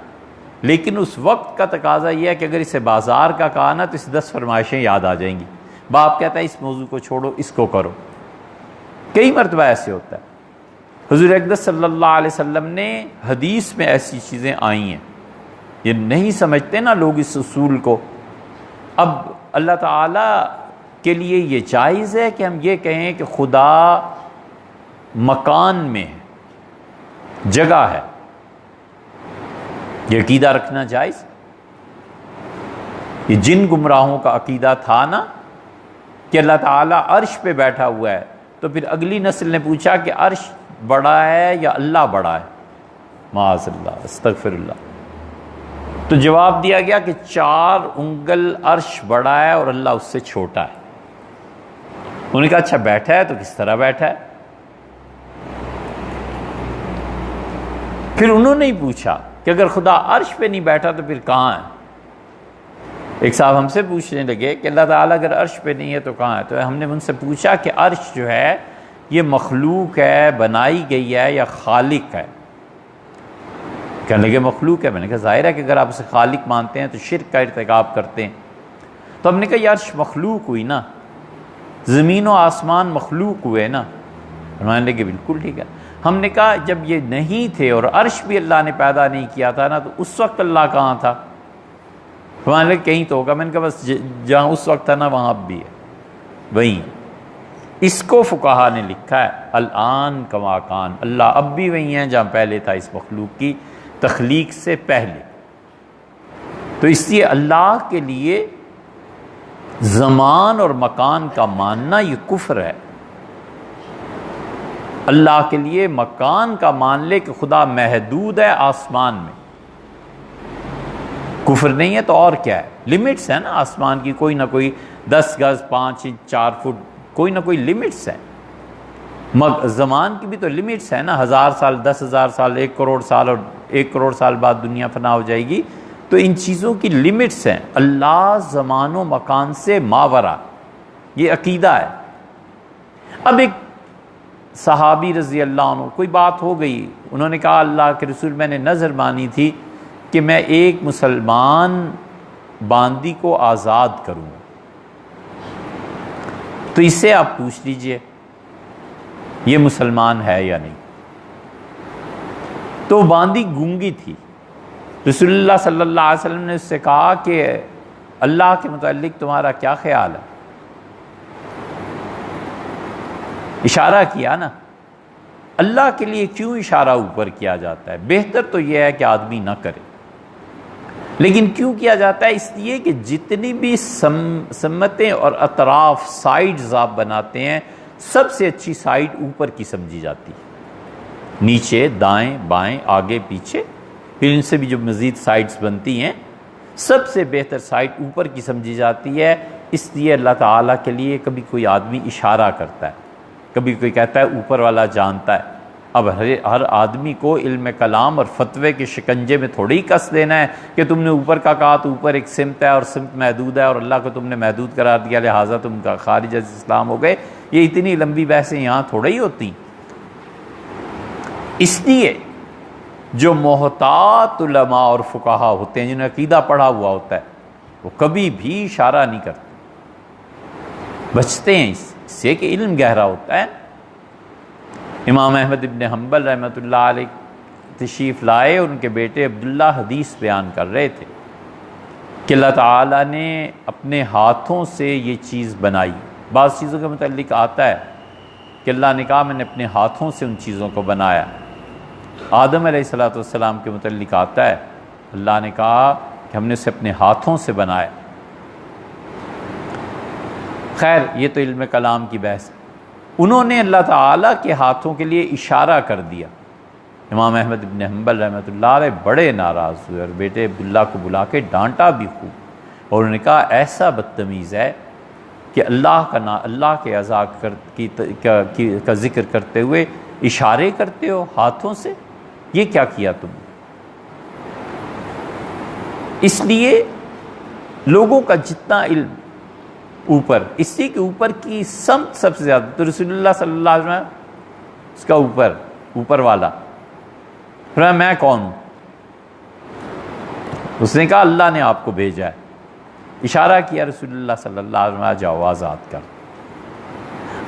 لیکن اس وقت کا تقاضا یہ ہے کہ اگر اسے بازار کا کہا نا تو اس 10 فرمائشیں یاد آ جائیں گی. باپ کہتا ہے اس موضوع کو چھوڑو، اس کو کرو. کئی مرتبہ ایسے ہوتا ہے. حضور اقدس صلی اللہ علیہ وسلم نے حدیث میں ایسی چیزیں آئی ہیں، یہ نہیں سمجھتے نا لوگ اس اصول کو. اب اللہ تعالیٰ کے لیے یہ جائز ہے کہ ہم یہ کہیں کہ خدا مکان میں ہے، جگہ ہے، یہ عقیدہ رکھنا جائز؟ یہ جن گمراہوں کا عقیدہ تھا نا کہ اللہ تعالیٰ عرش پہ بیٹھا ہوا ہے، تو پھر اگلی نسل نے پوچھا کہ عرش بڑا ہے یا اللہ بڑا ہے؟ معاذ اللہ، استغفر اللہ. تو جواب دیا گیا کہ 4 انگل عرش بڑا ہے اور اللہ اس سے چھوٹا ہے. انہوں نے کہا اچھا بیٹھا ہے تو کس طرح بیٹھا ہے؟ پھر انہوں نے ہی پوچھا کہ اگر خدا عرش پہ نہیں بیٹھا تو پھر کہاں ہے؟ ایک صاحب ہم سے پوچھنے لگے کہ اللہ تعالیٰ اگر عرش پہ نہیں ہے تو کہاں ہے؟ تو ہم نے ان سے پوچھا کہ عرش جو ہے یہ مخلوق ہے، بنائی گئی ہے، یا خالق ہے؟ کہنے لگے مخلوق ہے. میں نے کہا ظاہر ہے کہ اگر آپ اسے خالق مانتے ہیں تو شرک کا ارتکاب کرتے ہیں. تو ہم نے کہا یہ عرش مخلوق ہوئی نا، زمین و آسمان مخلوق ہوئے نا. فرمانے لگے بالکل ٹھیک ہے. ہم نے کہا جب یہ نہیں تھے اور عرش بھی اللہ نے پیدا نہیں کیا تھا نا، تو اس وقت اللہ کہاں تھا؟ فرمانے لگے کہیں تو ہوگا. میں نے کہا بس جہاں اس وقت تھا نا وہاں اب بھی ہے، وہیں. اس کو فقہا نے لکھا ہے الان کما کان، اللہ اب بھی وہی ہیں جہاں پہلے تھا اس مخلوق کی تخلیق سے پہلے. تو اس لیے اللہ کے لیے زمان اور مکان کا ماننا یہ کفر ہے. اللہ کے لیے مکان کا مان لے کہ خدا محدود ہے آسمان میں، کفر نہیں ہے. تو اور کیا ہے؟ لمٹس ہیں نا آسمان کی، کوئی نہ کوئی 10 گز 5 انچ 4 فٹ، کوئی نہ کوئی لمٹس ہیں. زمان کی بھی تو لمٹس ہیں نا، 1000 سال 10,000 سال 1 کروڑ سال، اور 1 کروڑ سال بعد دنیا فنا ہو جائے گی. تو ان چیزوں کی لمٹس ہیں. اللہ زمان و مکان سے ماورا، یہ عقیدہ ہے. اب ایک صحابی رضی اللہ عنہ کوئی بات ہو گئی، انہوں نے کہا اللہ کے رسول میں نے نظر مانی تھی کہ میں ایک مسلمان باندی کو آزاد کروں، تو اس سے آپ پوچھ لیجئے یہ مسلمان ہے یا نہیں. تو باندی گونگی تھی. رسول اللہ صلی اللہ علیہ وسلم نے اس سے کہا کہ اللہ کے متعلق تمہارا کیا خیال ہے؟ اشارہ کیا نا. اللہ کے لیے کیوں اشارہ اوپر کیا جاتا ہے؟ بہتر تو یہ ہے کہ آدمی نہ کرے، لیکن کیوں کیا جاتا ہے؟ اس لیے کہ جتنی بھی سمتیں اور اطراف سائیڈز آپ بناتے ہیں، سب سے اچھی سائیڈ اوپر کی سمجھی جاتی ہے. نیچے، دائیں، بائیں، آگے، پیچھے، پھر ان سے بھی جو مزید سائیڈز بنتی ہیں، سب سے بہتر سائیڈ اوپر کی سمجھی جاتی ہے. اس لیے اللہ تعالیٰ کے لیے کبھی کوئی آدمی اشارہ کرتا ہے، کبھی کوئی کہتا ہے اوپر والا جانتا ہے. اب ہر آدمی کو علم کلام اور فتوے کے شکنجے میں تھوڑی کس دینا ہے کہ تم نے اوپر کا کہا تو اوپر ایک سمت ہے اور سمت محدود ہے، اور اللہ کو تم نے محدود قرار دیا لہٰذا تم کا خارج از اسلام ہو گئے. یہ اتنی لمبی بحثیں یہاں تھوڑا ہی ہوتی. اس لیے جو محتاط علماء اور فقہا ہوتے ہیں، جنہیں عقیدہ پڑھا ہوا ہوتا ہے، وہ کبھی بھی اشارہ نہیں کرتے، بچتے ہیں اس سے. اس سے کہ علم گہرا ہوتا ہے۔ امام احمد ابن حنبل رحمۃ اللہ علیہ تشریف لائے، ان کے بیٹے عبداللہ حدیث بیان کر رہے تھے کہ اللہ تعالیٰ نے اپنے ہاتھوں سے یہ چیز بنائی۔ بعض چیزوں کے متعلق آتا ہے کہ اللہ نے کہا میں نے اپنے ہاتھوں سے ان چیزوں کو بنایا۔ آدم علیہ السلام کے متعلق آتا ہے اللہ نے کہا کہ ہم نے اسے اپنے ہاتھوں سے بنایا۔ خیر یہ تو علم کلام کی بحث ہے۔ انہوں نے اللہ تعالیٰ کے ہاتھوں کے لیے اشارہ کر دیا۔ امام احمد ابن حنبل رحمۃ اللہ علیہ بڑے ناراض ہوئے اور بیٹے عبداللہ کو بلا کے ڈانٹا بھی خوب، اور انہوں نے کہا ایسا بدتمیز ہے کہ اللہ کے اعضاء کا ذکر کرتے ہوئے اشارے کرتے ہو ہاتھوں سے، یہ کیا کیا تم نے؟ اس لیے لوگوں کا جتنا علم اوپر، اسی کے اوپر کی سمت سب سے زیادہ، تو رسول اللہ صلی اللہ علیہ وسلم اس کا اوپر والا، فرمایا میں کون ہوں؟ اس نے کہا اللہ نے آپ کو بھیجا ہے۔ اشارہ کیا رسول اللہ صلی اللہ علیہ وسلم جاؤ آزاد کر۔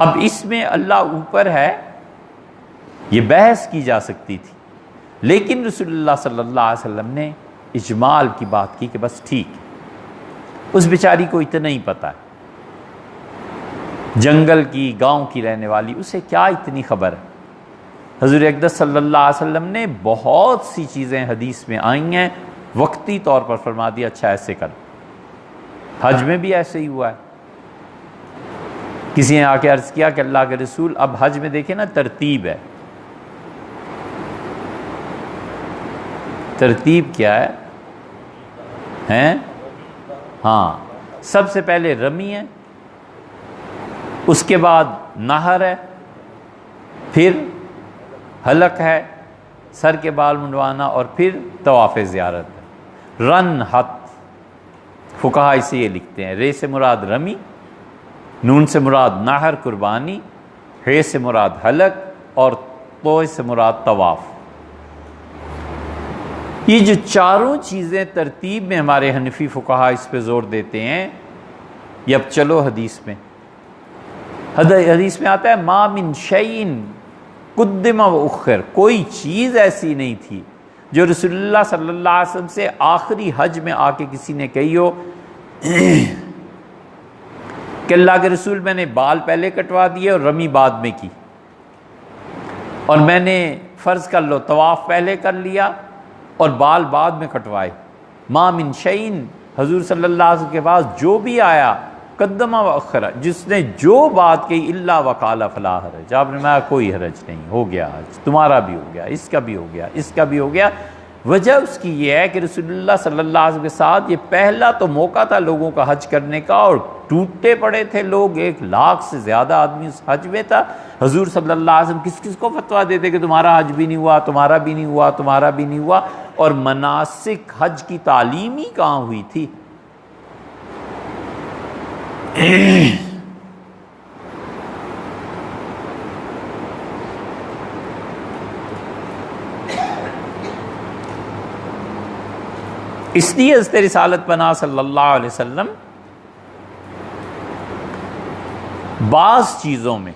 اب اس میں اللہ اوپر ہے یہ بحث کی جا سکتی تھی، لیکن رسول اللہ صلی اللہ علیہ وسلم نے اجمال کی بات کی کہ بس ٹھیک، اس بیچاری کو اتنا ہی پتہ ہے، جنگل کی گاؤں کی رہنے والی، اسے کیا اتنی خبر ہے۔ حضور اقدس صلی اللہ علیہ وسلم نے بہت سی چیزیں حدیث میں آئی ہیں، وقتی طور پر فرما دیا اچھا ایسے کر۔ حج میں بھی ایسے ہی ہوا ہے، کسی نے آ کے عرض کیا کہ اللہ کے رسول اب حج میں دیکھیں نا ترتیب ہے، ترتیب کیا ہے؟ ہاں سب سے پہلے رمی ہے، اس کے بعد نہر ہے، پھر حلق ہے، سر کے بال منڈوانا، اور پھر طواف زیارت ہے۔ رن حت فقہا اسے یہ لکھتے ہیں، رے سے مراد رمی، نون سے مراد نہر قربانی، ہے سے مراد حلق، اور تو سے مراد طواف۔ یہ جو چاروں چیزیں ترتیب میں ہمارے حنفی فقہا اس پہ زور دیتے ہیں، یہ اب چلو حدیث میں، حدیث میں آتا ہے ما من شیئن قدم و اخر، کوئی چیز ایسی نہیں تھی جو رسول اللہ صلی اللہ علیہ وسلم سے آخری حج میں آ کے کسی نے کہی ہو کہ اللہ کے رسول میں نے بال پہلے کٹوا دیے اور رمی بعد میں کی، اور میں نے فرض کر لو طواف پہلے کر لیا اور بال بعد میں کٹوائے۔ ما من شیئن، حضور صلی اللہ علیہ وسلم کے پاس جو بھی آیا قدم و اخر، جس نے جو بات کہی الا وقال فلا حرج، آپ نے کہا کوئی حرج نہیں، ہو گیا حج، تمہارا بھی ہو گیا، اس کا بھی ہو گیا، اس کا بھی ہو گیا۔ وجہ اس کی یہ ہے کہ رسول اللہ صلی اللہ علیہ وسلم کے ساتھ یہ پہلا تو موقع تھا لوگوں کا حج کرنے کا، اور ٹوٹے پڑے تھے لوگ، 1,00,000 سے زیادہ آدمی اس حج میں تھا۔ حضور صلی اللہ علیہ وسلم کس کس کو فتویٰ دیتے کہ تمہارا حج بھی نہیں ہوا، تمہارا بھی نہیں ہوا، تمہارا بھی نہیں ہوا، اور مناسک حج کی تعلیم ہی کہاں ہوئی تھی۔ اس لیے حضرت رسالت پناہ صلی اللہ علیہ وسلم بعض چیزوں میں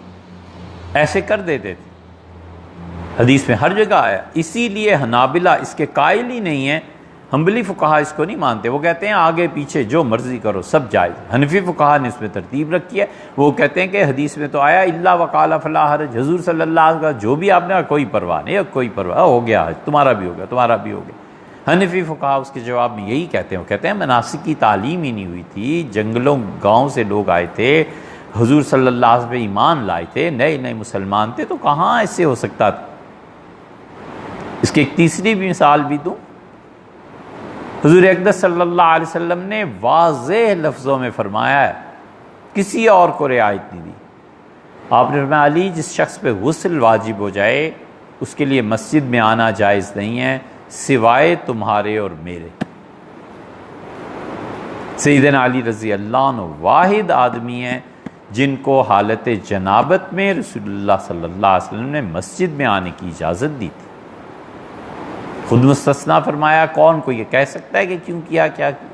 ایسے کر دیتے تھے، حدیث میں ہر جگہ آیا۔ اسی لیے حنابلہ اس کے قائل ہی نہیں ہیں، حنبلی فقہا اس کو نہیں مانتے، وہ کہتے ہیں آگے پیچھے جو مرضی کرو سب جائز۔ حنفی فقہا نے اس میں ترتیب رکھی ہے، وہ کہتے ہیں کہ حدیث میں تو آیا الا وقال فلا حرج، حضور صلی اللہ علیہ وسلم کا جو بھی آپ نے کہا کوئی پرواہ نہیں، کوئی پرواہ، ہو گیا حج، تمہارا بھی ہو گیا، تمہارا بھی ہو گیا۔ حنفی فقہا اس کے جواب میں یہی کہتے ہیں، وہ کہتے ہیں مناسک کی تعلیم ہی نہیں ہوئی تھی، جنگلوں گاؤں سے لوگ آئے تھے، حضور صلی اللہ علیہ وسلم پہ ایمان لائے تھے، نئے نئے مسلمان تھے، تو کہاں ایسے ہو سکتا تھا۔ اس کی ایک تیسری بھی مثال بھی دوں، حضور اقدس صلی اللہ علیہ وسلم نے واضح لفظوں میں فرمایا ہے، کسی اور کو رعایت نہیں دی۔ آپ نے فرمایا علی جس شخص پہ غسل واجب ہو جائے اس کے لیے مسجد میں آنا جائز نہیں ہے سوائے تمہارے اور میرے۔ سیدنا علی رضی اللہ عنہ واحد آدمی ہیں جن کو حالت جنابت میں رسول اللہ صلی اللہ علیہ وسلم نے مسجد میں آنے کی اجازت دی تھی، خود مستثنا فرمایا۔ کون کو یہ کہہ سکتا ہے کہ کیوں کیا، کیا کیا؟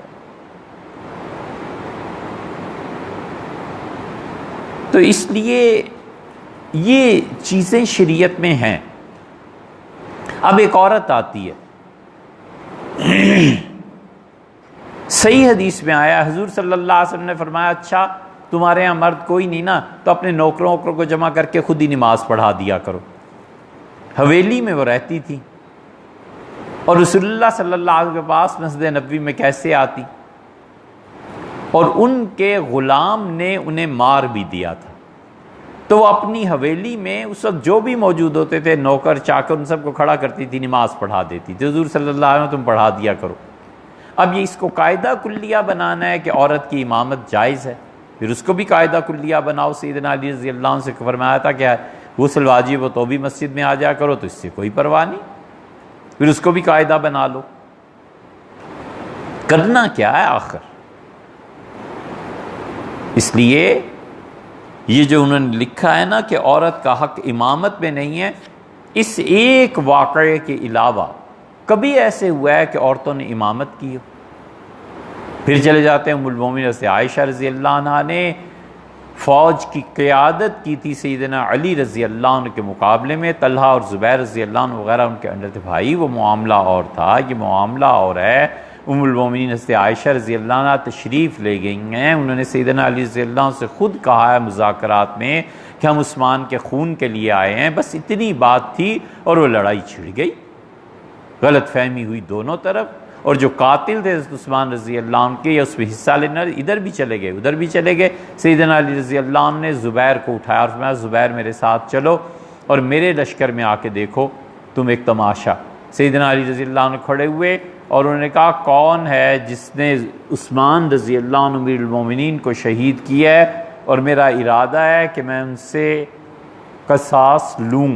تو اس لیے یہ چیزیں شریعت میں ہیں۔ اب ایک عورت آتی ہے، صحیح حدیث میں آیا، حضور صلی اللہ علیہ وسلم نے فرمایا اچھا تمہارے ہاں مرد کوئی نہیں نا، تو اپنے نوکروں کو جمع کر کے خود ہی نماز پڑھا دیا کرو۔ حویلی میں وہ رہتی تھی اور رسول اللہ صلی اللہ علیہ وسلم کے پاس مسجد نبوی میں کیسے آتی، اور ان کے غلام نے انہیں مار بھی دیا تھا، تو وہ اپنی حویلی میں اس وقت جو بھی موجود ہوتے تھے، نوکر چاکر، ان سب کو کھڑا کرتی تھی، نماز پڑھا دیتی تھی، حضور صلی اللہ علیہ وسلم تم پڑھا دیا کرو۔ اب یہ اس کو قاعدہ کلیہ بنانا ہے کہ عورت کی امامت جائز ہے، پھر اس کو بھی قاعدہ کلیہ بناؤ۔ سیدنا علی رضی اللہ عنہ سے فرمایا تھا کہ غسل واجب ہو تو بھی مسجد میں آ جا کرو، تو اس سے کوئی پرواہ نہیں، پھر اس کو بھی قاعدہ بنا لو۔ کرنا کیا ہے آخر؟ اس لیے یہ جو انہوں نے لکھا ہے نا کہ عورت کا حق امامت میں نہیں ہے، اس ایک واقعے کے علاوہ کبھی ایسے ہوا ہے کہ عورتوں نے امامت کی ہو؟ پھر چلے جاتے ہیں ام المومنین سے عائشہ رضی اللہ عنہ نے فوج کی قیادت کی تھی سیدنا علی رضی اللہ عنہ کے مقابلے میں، طلحہ اور زبیر رضی اللہ عنہ وغیرہ ان کے انڈر تھے۔ بھائی وہ معاملہ اور تھا، یہ معاملہ اور ہے۔ ام المومنین سے عائشہ رضی اللہ عنہ تشریف لے گئی ہیں، انہوں نے سیدنا علی رضی اللہ عنہ سے خود کہا ہے مذاکرات میں کہ ہم عثمان کے خون کے لیے آئے ہیں، بس اتنی بات تھی اور وہ لڑائی چھڑ گئی، غلط فہمی ہوئی دونوں طرف، اور جو قاتل تھے عثمان رضی اللہ عنہ کے یا اس میں حصہ لینا، ادھر بھی چلے گئے ادھر بھی چلے گئے۔ سیدنا علی رضی اللہ عنہ نے زبیر کو اٹھایا اور فرمایا زبیر میرے ساتھ چلو اور میرے لشکر میں آ کے دیکھو تم ایک تماشا۔ سیدنا علی رضی اللہ عنہ کھڑے ہوئے اور انہوں نے کہا کون ہے جس نے عثمان رضی اللہ عنہ امیر المومنین کو شہید کیا ہے، اور میرا ارادہ ہے کہ میں ان سے قصاص لوں۔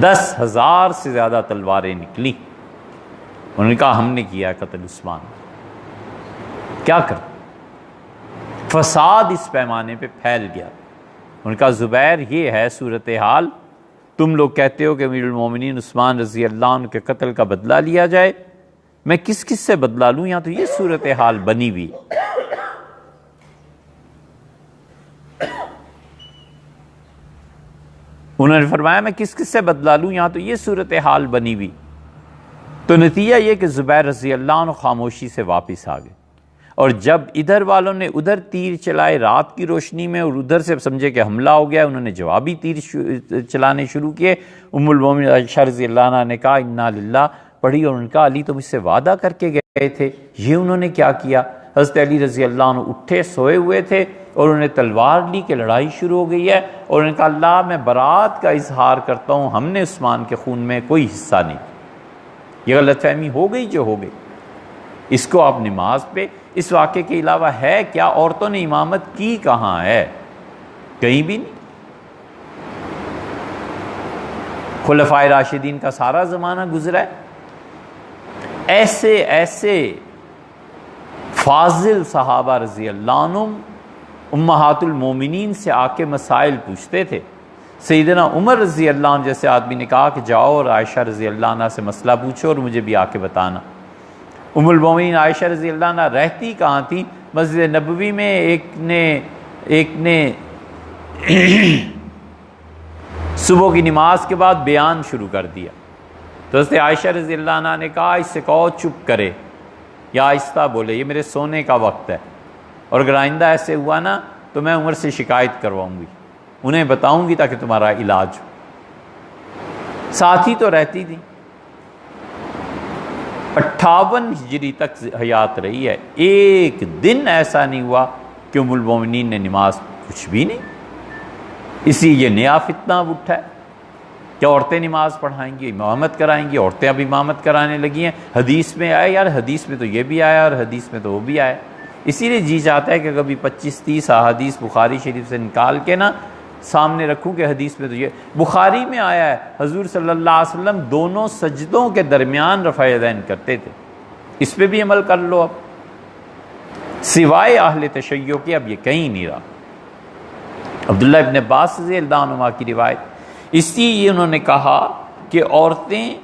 10,000 سے زیادہ تلواریں نکلی، انہوں نے کہا ہم نے کیا قتل عثمان۔ کیا کر فساد اس پیمانے پہ پھیل گیا۔ انہوں نے کہا زبیر یہ ہے صورتحال، تم لوگ کہتے ہو کہ امیر المومنین عثمان رضی اللہ عنہ کے قتل کا بدلہ لیا جائے، میں کس کس سے بدلہ لوں؟ یہاں تو یہ صورتحال بنی ہوئی۔ انہوں نے فرمایا میں کس کس سے بدلہ لوں، یہاں تو یہ صورتحال بنی ہوئی۔ تو نتیجہ یہ کہ زبیر رضی اللہ عنہ خاموشی سے واپس آ گئے، اور جب ادھر والوں نے ادھر تیر چلائے رات کی روشنی میں اور ادھر سے سمجھے کہ حملہ ہو گیا، انہوں نے جوابی تیر چلانے شروع کیے۔ ام المومنین عائشہ رضی اللہ عنہ نے کہا انا للہ پڑھی، اور ان کا علی تم اس سے وعدہ کر کے گئے تھے، یہ انہوں نے کیا کیا؟ حضرت علی رضی اللہ عنہ اٹھے، سوئے ہوئے تھے، اور انہوں نے تلوار لی کہ لڑائی شروع ہو گئی ہے، اور انہوں نے کہا اللہ میں برات کا اظہار کرتا ہوں، ہم نے عثمان کے خون میں کوئی حصہ نہیں، یہ غلط فہمی ہو گئی جو ہو گئی، اس کو آپ نماز پہ۔ اس واقعے کے علاوہ ہے کیا؟ عورتوں نے امامت کی کہاں ہے؟ کہیں بھی نہیں۔ خلفائے راشدین کا سارا زمانہ گزرا ہے، ایسے ایسے فاضل صحابہ رضی اللہ عنہم امہات المومنین سے آ کے مسائل پوچھتے تھے۔ سیدنا عمر رضی اللہ عنہ جیسے آدمی نے کہا کہ جاؤ اور عائشہ رضی اللہ عنہ سے مسئلہ پوچھو اور مجھے بھی آ کے بتانا۔ ام المومنین عائشہ رضی اللہ عنہ رہتی کہاں تھی؟ مسجد نبوی میں۔ ایک نے صبح کی نماز کے بعد بیان شروع کر دیا، تو حضرت عائشہ رضی اللہ عنہ نے کہا اس سے کہو چپ کرے یا آہستہ بولے، یہ میرے سونے کا وقت ہے، اور اگر آئندہ ایسے ہوا نا تو میں عمر سے شکایت کرواؤں گی، انہیں بتاؤں گی تاکہ تمہارا علاج ہو۔ ساتھ ہی تو رہتی تھی، 58 ہجری تک حیات رہی ہے، ایک دن ایسا نہیں ہوا کہ ام المومنین نے نماز، کچھ بھی نہیں۔ اسی یہ نیا فتنہ اٹھا ہے کہ عورتیں نماز پڑھائیں گی، امامت کرائیں گی، عورتیں اب امامت کرانے لگی ہیں۔ حدیث میں آئے یار، حدیث میں تو یہ بھی آیا اور حدیث میں تو وہ بھی آیا، اسی لیے جی چاہتا ہے کہ کبھی 25-30 احادیث بخاری شریف سے نکال کے نا سامنے رکھوں کہ حدیث میں تو یہ بخاری میں آیا ہے، حضور صلی اللہ علیہ وسلم دونوں سجدوں کے درمیان رفع یدین کرتے تھے، اس پہ بھی عمل کر لو۔ اب سوائے اہل تشیع کے اب یہ کہیں نہیں رہا۔ عبداللہ ابن عباس رضی اللہ عنہما کی روایت، اسی لیے انہوں نے کہا کہ عورتیں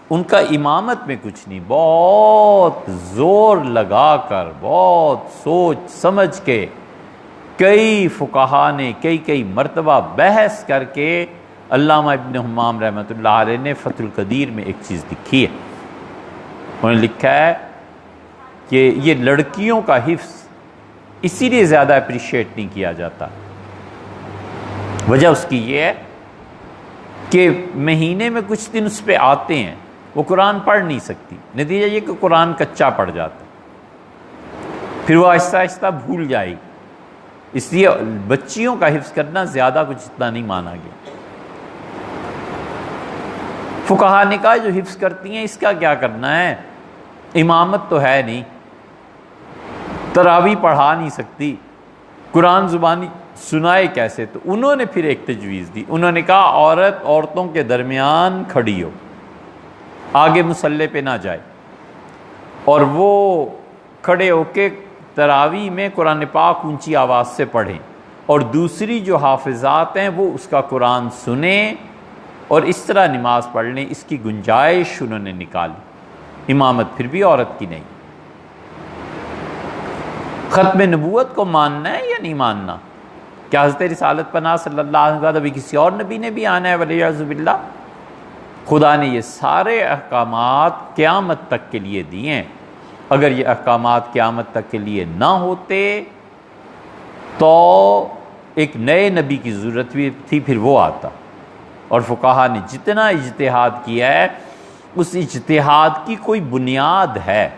ان کا امامت میں کچھ نہیں، بہت زور لگا کر، بہت سوچ سمجھ کے کئی فقہا نے کئی مرتبہ بحث کر کے علامہ ابن حمام رحمۃ اللہ علیہ نے فتح القدیر میں ایک چیز لکھی ہے. انہوں نے لکھا ہے کہ یہ لڑکیوں کا حفظ اسی لیے زیادہ اپریشیٹ نہیں کیا جاتا. وجہ اس کی یہ ہے کہ مہینے میں کچھ دن اس پہ آتے ہیں، وہ قرآن پڑھ نہیں سکتی، نتیجہ یہ کہ قرآن کچا پڑ جاتا، پھر وہ آہستہ آہستہ بھول جائے گی. اس لیے بچیوں کا حفظ کرنا زیادہ کچھ اتنا نہیں مانا گیا. فقہا نے کہا جو حفظ کرتی ہیں اس کا کیا کرنا ہے، امامت تو ہے نہیں، تراویح پڑھا نہیں سکتی، قرآن زبانی سنائے کیسے. تو انہوں نے پھر ایک تجویز دی. انہوں نے کہا عورتوں کے درمیان کھڑی ہو، آگے مصلی پہ نہ جائے، اور وہ کھڑے ہو کے تراویح میں قرآن پاک اونچی آواز سے پڑھیں، اور دوسری جو حافظات ہیں وہ اس کا قرآن سنیں اور اس طرح نماز پڑھ لیں. اس کی گنجائش انہوں نے نکالی. امامت پھر بھی عورت کی نہیں. ختم نبوت کو ماننا ہے یا نہیں ماننا؟ کیا حضرت رسالت پناہ صلی اللہ علیہ وسلم ابھی کسی اور نبی نے بھی آنا ہے والعیاذ باللہ؟ خدا نے یہ سارے احکامات قیامت تک کے لیے دیے ہیں. اگر یہ احکامات قیامت تک کے لیے نہ ہوتے تو ایک نئے نبی کی ضرورت بھی تھی، پھر وہ آتا. اور فقہا نے جتنا اجتہاد کیا ہے اس اجتہاد کی کوئی بنیاد ہے.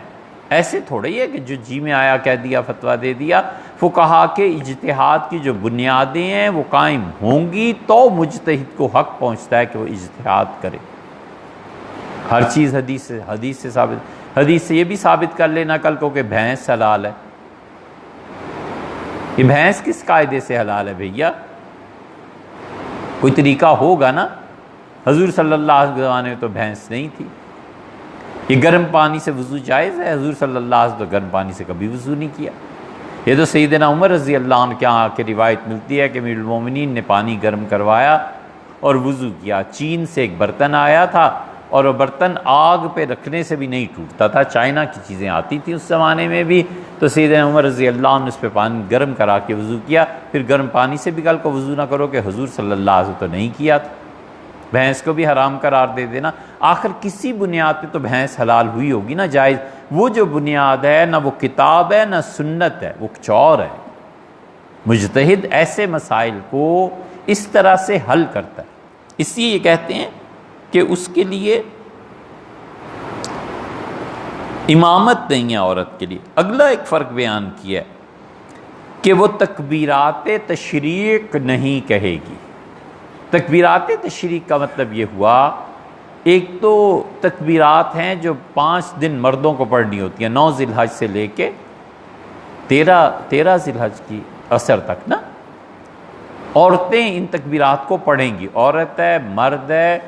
ایسے تھوڑا ہی ہے کہ جو جی میں آیا کہہ دیا فتویٰ دے دیا. فقہا کے اجتہاد کی جو بنیادیں ہیں وہ قائم ہوں گی تو مجتہد کو حق پہنچتا ہے کہ وہ اجتہاد کرے. ہر چیز حدیث سے ثابت. حدیث سے یہ بھی ثابت کر لینا کل کو کہ بھینس حلال ہے. یہ بھینس کس قاعدے سے حلال ہے بھیا؟ کوئی طریقہ ہوگا نا. حضور صلی اللہ علیہ وسلم کے زمانے میں تو بھینس نہیں تھی. یہ گرم پانی سے وضو جائز ہے؟ حضور صلی اللہ علیہ وسلم تو گرم پانی سے کبھی وضو نہیں کیا. یہ تو سیدنا عمر رضی اللہ عنہ کے یہاں کی روایت ملتی ہے کہ امیر المومنین نے پانی گرم کروایا اور وضو کیا. چین سے ایک برتن آیا تھا اور وہ برتن آگ پہ رکھنے سے بھی نہیں ٹوٹتا تھا. چائنا کی چیزیں آتی تھیں اس زمانے میں بھی. تو سیدنا عمر رضی اللہ عنہ نے اس پہ پانی گرم کرا کے وضو کیا. پھر گرم پانی سے بھی کل کو وضو نہ کرو کہ حضور صلی اللہ علیہ وسلم تو نہیں کیا تھا. بھینس کو بھی حرام قرار دے دینا. آخر کسی بنیاد پہ تو بھینس حلال ہوئی ہوگی نا، جائز. وہ جو بنیاد ہے نہ وہ کتاب ہے نہ سنت ہے، وہ کچھ اور ہے. مجتہد ایسے مسائل کو اس طرح سے حل کرتا ہے. اس لیے یہ کہتے ہیں کہ اس کے لیے امامت نہیں ہے عورت کے لیے. اگلا ایک فرق بیان کیا ہے کہ وہ تکبیرات تشریق نہیں کہے گی. تکبیرات تشریق کا مطلب یہ ہوا، ایک تو تکبیرات ہیں جو 5 دن مردوں کو پڑھنی ہوتی ہیں، 9 ذی الحج سے لے کے 13 ذی الحج کی عصر تک نا. عورتیں ان تکبیرات کو پڑھیں گی. عورت ہے، مرد ہے،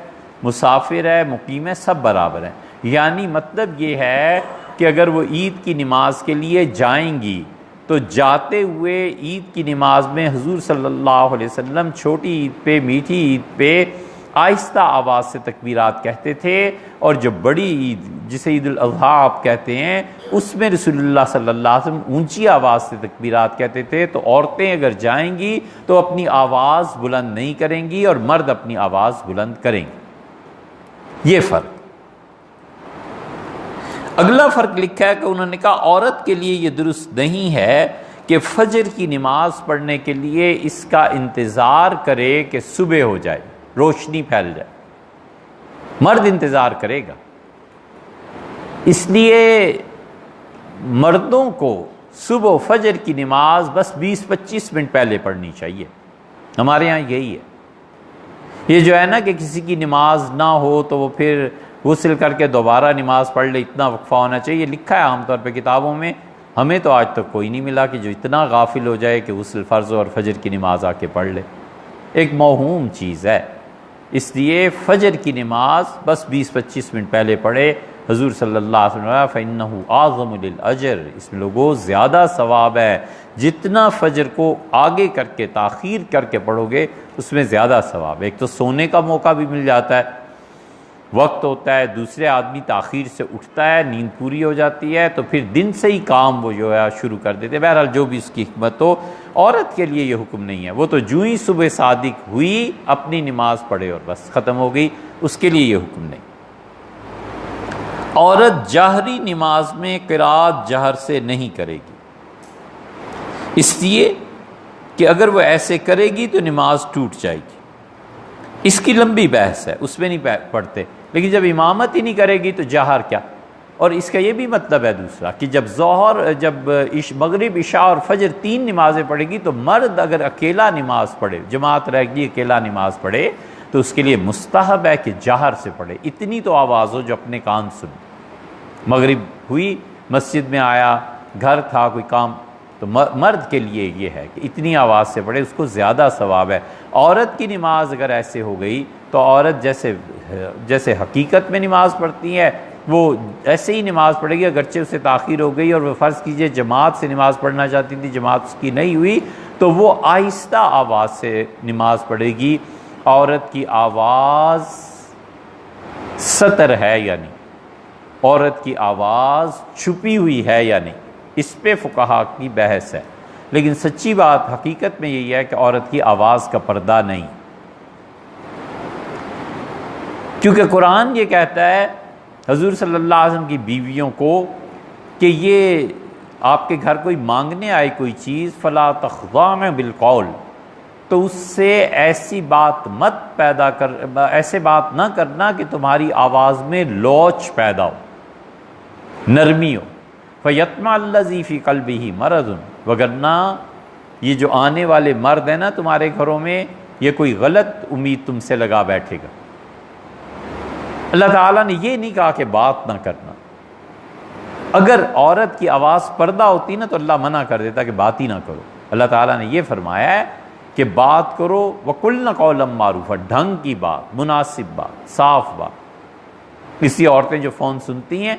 مسافر ہے، مقیم ہے، سب برابر ہیں. یعنی مطلب یہ ہے کہ اگر وہ عید کی نماز کے لیے جائیں گی تو جاتے ہوئے عید کی نماز میں حضور صلی اللہ علیہ وسلم چھوٹی عید پہ، میٹھی عید پہ آہستہ آواز سے تکبیرات کہتے تھے، اور جو بڑی عید جسے عید الاضحیٰ آپ کہتے ہیں اس میں رسول اللہ صلی اللہ علیہ وسلم اونچی آواز سے تکبیرات کہتے تھے. تو عورتیں اگر جائیں گی تو اپنی آواز بلند نہیں کریں گی اور مرد اپنی آواز بلند کریں گے. یہ فرق. اگلا فرق لکھا ہے کہ انہوں نے کہا عورت کے لیے یہ درست نہیں ہے کہ فجر کی نماز پڑھنے کے لیے اس کا انتظار کرے کہ صبح ہو جائے، روشنی پھیل جائے. مرد انتظار کرے گا. اس لیے مردوں کو صبح فجر کی نماز بس 20-25 منٹ پہلے پڑھنی چاہیے. ہمارے ہاں یہی ہے. یہ جو ہے نا کہ کسی کی نماز نہ ہو تو وہ پھر غسل کر کے دوبارہ نماز پڑھ لے، اتنا وقفہ ہونا چاہیے. لکھا ہے عام طور پہ کتابوں میں. ہمیں تو آج تک کوئی نہیں ملا کہ جو اتنا غافل ہو جائے کہ غسل فرض اور فجر کی نماز آ کے پڑھ لے. ایک موہوم چیز ہے. اس لیے فجر کی نماز بس 20-25 منٹ پہلے پڑھے. حضور صلی اللہ علیہ وسلم فَإِنَّهُ أَعْظَمُ لِلْأَجْرِ، اس میں لوگوں زیادہ ثواب ہے. جتنا فجر کو آگے کر کے تاخیر کر کے پڑھو گے اس میں زیادہ ثواب ہے. ایک تو سونے کا موقع بھی مل جاتا ہے وقت ہوتا ہے، دوسرے آدمی تاخیر سے اٹھتا ہے، نیند پوری ہو جاتی ہے، تو پھر دن سے ہی کام وہ جو ہے شروع کر دیتے ہیں۔ بہرحال جو بھی اس کی حکمت ہو، عورت کے لیے یہ حکم نہیں ہے، وہ تو جو ہی صبح صادق ہوئی اپنی نماز پڑھے اور بس ختم ہو گئی، اس کے لیے یہ حکم نہیں۔ عورت جہری نماز میں قرات جہر سے نہیں کرے گی، اس لیے کہ اگر وہ ایسے کرے گی تو نماز ٹوٹ جائے گی۔ اس کی لمبی بحث ہے، اس میں نہیں پڑھتے، لیکن جب امامت ہی نہیں کرے گی تو جہر کیا؟ اور اس کا یہ بھی مطلب ہے دوسرا کہ جب مغرب، عشاء اور فجر 3 نمازیں پڑھے گی تو مرد اگر اکیلا نماز پڑھے، جماعت رہ گی اکیلا نماز پڑھے، تو اس کے لیے مستحب ہے کہ جہر سے پڑھے، اتنی تو آواز ہو جو اپنے کان سن۔ مغرب ہوئی، مسجد میں آیا، گھر تھا کوئی کام، تو مرد کے لیے یہ ہے کہ اتنی آواز سے پڑھے، اس کو زیادہ ثواب ہے۔ عورت کی نماز اگر ایسے ہو گئی تو عورت جیسے حقیقت میں نماز پڑھتی ہے وہ ایسے ہی نماز پڑھے گی، اگرچہ اسے تاخیر ہو گئی اور وہ فرض کیجئے جماعت سے نماز پڑھنا چاہتی تھی، جماعت اس کی نہیں ہوئی، تو وہ آہستہ آواز سے نماز پڑھے گی۔ عورت کی آواز ستر ہے یا نہیں، عورت کی آواز چھپی ہوئی ہے یا نہیں، اس پہ فقہا کی بحث ہے، لیکن سچی بات حقیقت میں یہی ہے کہ عورت کی آواز کا پردہ نہیں، کیونکہ قرآن یہ کہتا ہے حضور صلی اللہ علیہ وسلم کی بیویوں کو کہ یہ آپ کے گھر کوئی مانگنے آئے کوئی چیز، فلا تخضعن بالقول، تو اس سے ایسی بات ایسے بات نہ کرنا کہ تمہاری آواز میں لوچ پیدا ہو، نرمی ہو، فَيَطْمَعَ الَّذِي فِي قَلْبِهِ مَرَضٌ، وگرنہ یہ جو آنے والے مرد ہیں نا تمہارے گھروں میں، یہ کوئی غلط امید تم سے لگا بیٹھے گا۔ اللہ تعالیٰ نے یہ نہیں کہا کہ بات نہ کرنا، اگر عورت کی آواز پردہ ہوتی نا تو اللہ منع کر دیتا کہ بات ہی نہ کرو۔ اللہ تعالیٰ نے یہ فرمایا ہے کہ بات کرو، وَقُلْنَ قَوْلًا مَّعْرُوفًا، ڈھنگ کی بات، مناسب بات، صاف بات۔ اس لیے عورتیں جو فون سنتی ہیں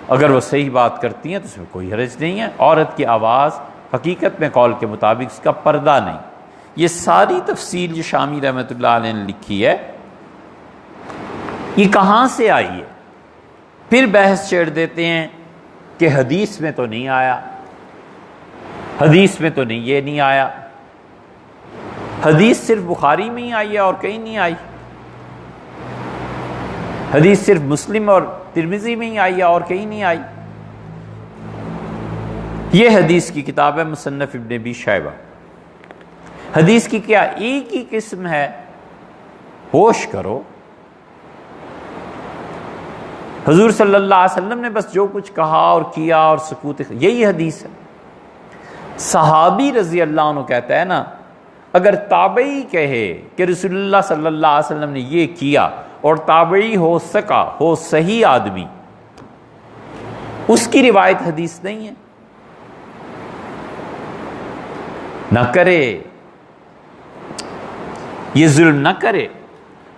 اگر وہ صحیح بات کرتی ہیں تو اس میں کوئی حرج نہیں ہے۔ عورت کی آواز حقیقت میں قول کے مطابق اس کا پردہ نہیں۔ یہ ساری تفصیل جو شامی رحمۃ اللہ علیہ نے لکھی ہے یہ کہاں سے آئی ہے؟ پھر بحث چھیڑ دیتے ہیں کہ حدیث میں تو نہیں آیا، حدیث میں تو نہیں، یہ نہیں آیا۔ حدیث صرف بخاری میں ہی آئی ہے اور کہیں نہیں آئی، حدیث صرف مسلم اور ترمذی میں ہی آئی ہے اور کہیں نہیں آئی۔ یہ حدیث کی کتاب ہے مصنف ابن ابی شیبہ۔ حدیث کی کیا ایک ہی قسم ہے؟ ہوش کرو، حضور صلی اللہ علیہ وسلم نے بس جو کچھ کہا اور کیا اور سکوت، یہی حدیث ہے۔ صحابی رضی اللہ عنہ کہتا ہے نا، اگر تابعی کہے کہ رسول اللہ صلی اللہ علیہ وسلم نے یہ کیا اور تابعی ہو سکا، ہو صحیح آدمی، اس کی روایت حدیث نہیں ہے، نہ کرے، یہ ظلم نہ کرے۔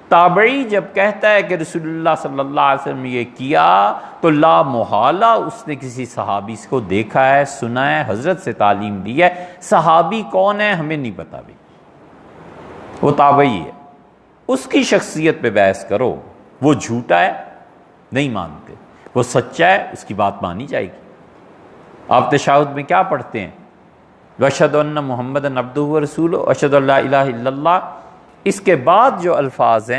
تابعی جب کہتا ہے کہ رسول اللہ صلی اللہ علیہ وسلم نے یہ کیا تو لا محالہ اس نے کسی صحابی کو دیکھا ہے، سنا ہے، حضرت سے تعلیم دی ہے۔ صحابی کون ہے ہمیں نہیں پتا بھی، وہ تابعی ہے، اس کی شخصیت پہ بحث کرو۔ وہ جھوٹا ہے نہیں مانتے، وہ سچا ہے اس کی بات مانی جائے گی۔ آپ تشہد میں کیا پڑھتے ہیں؟ وَأَشْهَدُ أَنَّ مُحَمَّدًا عَبْدُهُ وَرَسُولُهُ وَأَشْهَدُ أَن لَا إِلَٰهَ إِلَّا اللَّهُ، اس کے بعد جو الفاظ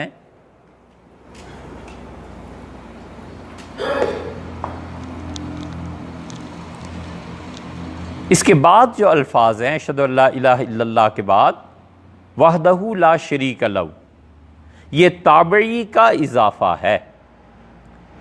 ہیں اشہد ان لا الہ الا اللہ کے بعد وحدہ لا شریک لہ، یہ تابعی کا اضافہ ہے۔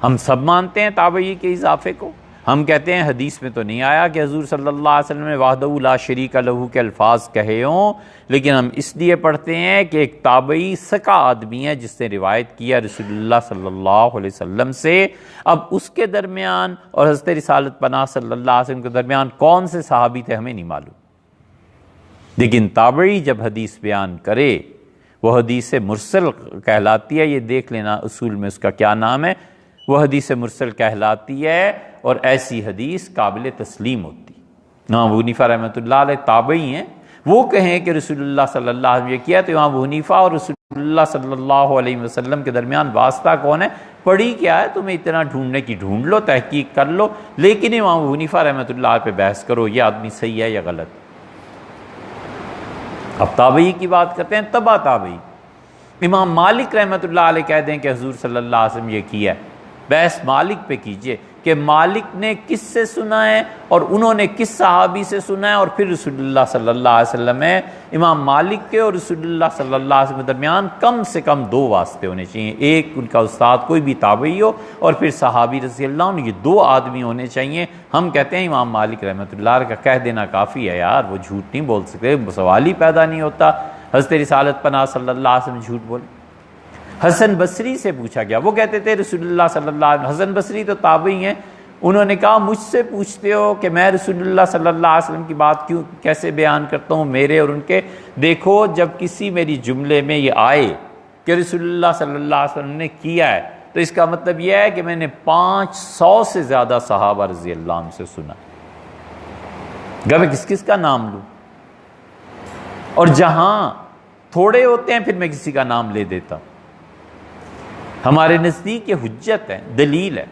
ہم سب مانتے ہیں تابعی کے اضافے کو، ہم کہتے ہیں حدیث میں تو نہیں آیا کہ حضور صلی اللہ علیہ وسلم نے وحدہ لا شریک لہ کے الفاظ کہے ہوں، لیکن ہم اس لیے پڑھتے ہیں کہ ایک تابعی سکا آدمی ہے جس نے روایت کیا رسول اللہ صلی اللہ علیہ وسلم سے۔ اب اس کے درمیان اور حضرت رسالت پناہ صلی اللہ علیہ وسلم کے درمیان کون سے صحابی تھے ہمیں نہیں معلوم، لیکن تابعی جب حدیث بیان کرے وہ حدیث مرسل کہلاتی ہے۔ یہ دیکھ لینا اصول میں اس کا کیا نام ہے، وہ حدیث مرسل کہلاتی ہے، اور ایسی حدیث قابل تسلیم ہوتی۔ امام ابو حنیفہ رحمۃ اللہ علیہ تابعی ہیں، وہ کہیں کہ رسول اللہ صلی اللہ علیہ وسلم یہ کیا تو امام ابو حنیفہ اور رسول اللہ صلی اللہ علیہ وسلم کے درمیان واسطہ کون ہے؟ پڑھی کیا ہے تمہیں اتنا ڈھونڈنے کی؟ ڈھونڈ لو، تحقیق کر لو، لیکن امام ابو حنیفہ رحمۃ اللہ پہ بحث کرو یہ آدمی صحیح ہے یا غلط۔ اب تابعی کی بات کرتے ہیں، تبع تابعی۔ امام مالک رحمۃ اللہ علیہ کہہ دیں کہ حضور صلی اللہ علیہ وسلم یہ کیا ہے، بحث مالک پہ کیجئے کہ مالک نے کس سے سنا ہے اور انہوں نے کس صحابی سے سنا ہے، اور پھر رسول اللہ صلی اللہ علیہ وسلم ہے۔ امام مالک کے اور رسول اللہ صلی اللہ علیہ وسلم کے درمیان کم سے کم 2 واسطے ہونے چاہیے، ایک ان کا استاد کوئی بھی تابعی ہو اور پھر صحابی رضی اللہ عنہ، یہ 2 آدمی ہونے چاہیے۔ ہم کہتے ہیں امام مالک رحمۃ اللہ علیہ کا کہہ دینا کافی ہے یار، وہ جھوٹ نہیں بول سکتے، سوال ہی پیدا نہیں ہوتا حضرت رسالت پناہ صلی اللہ علیہ وسلم جھوٹ بولے۔ حسن بصری سے پوچھا گیا، وہ کہتے تھے رسول اللہ صلی اللہ علیہ وسلم، حسن بصری تو تابعی ہیں، انہوں نے کہا مجھ سے پوچھتے ہو کہ میں رسول اللہ صلی اللہ علیہ وسلم کی بات کیسے بیان کرتا ہوں، میرے اور ان کے؟ دیکھو جب کسی میری جملے میں یہ آئے کہ رسول اللہ صلی اللہ علیہ وسلم نے کیا ہے، تو اس کا مطلب یہ ہے کہ میں نے 500 سے زیادہ صحابہ رضی اللہ عنہ سے سنا۔ اگر میں کس کس کا نام لوں؟ اور جہاں تھوڑے ہوتے ہیں پھر میں کسی کا نام لے دیتا ہوں۔ ہمارے نزدیک یہ حجت ہے، دلیل ہے،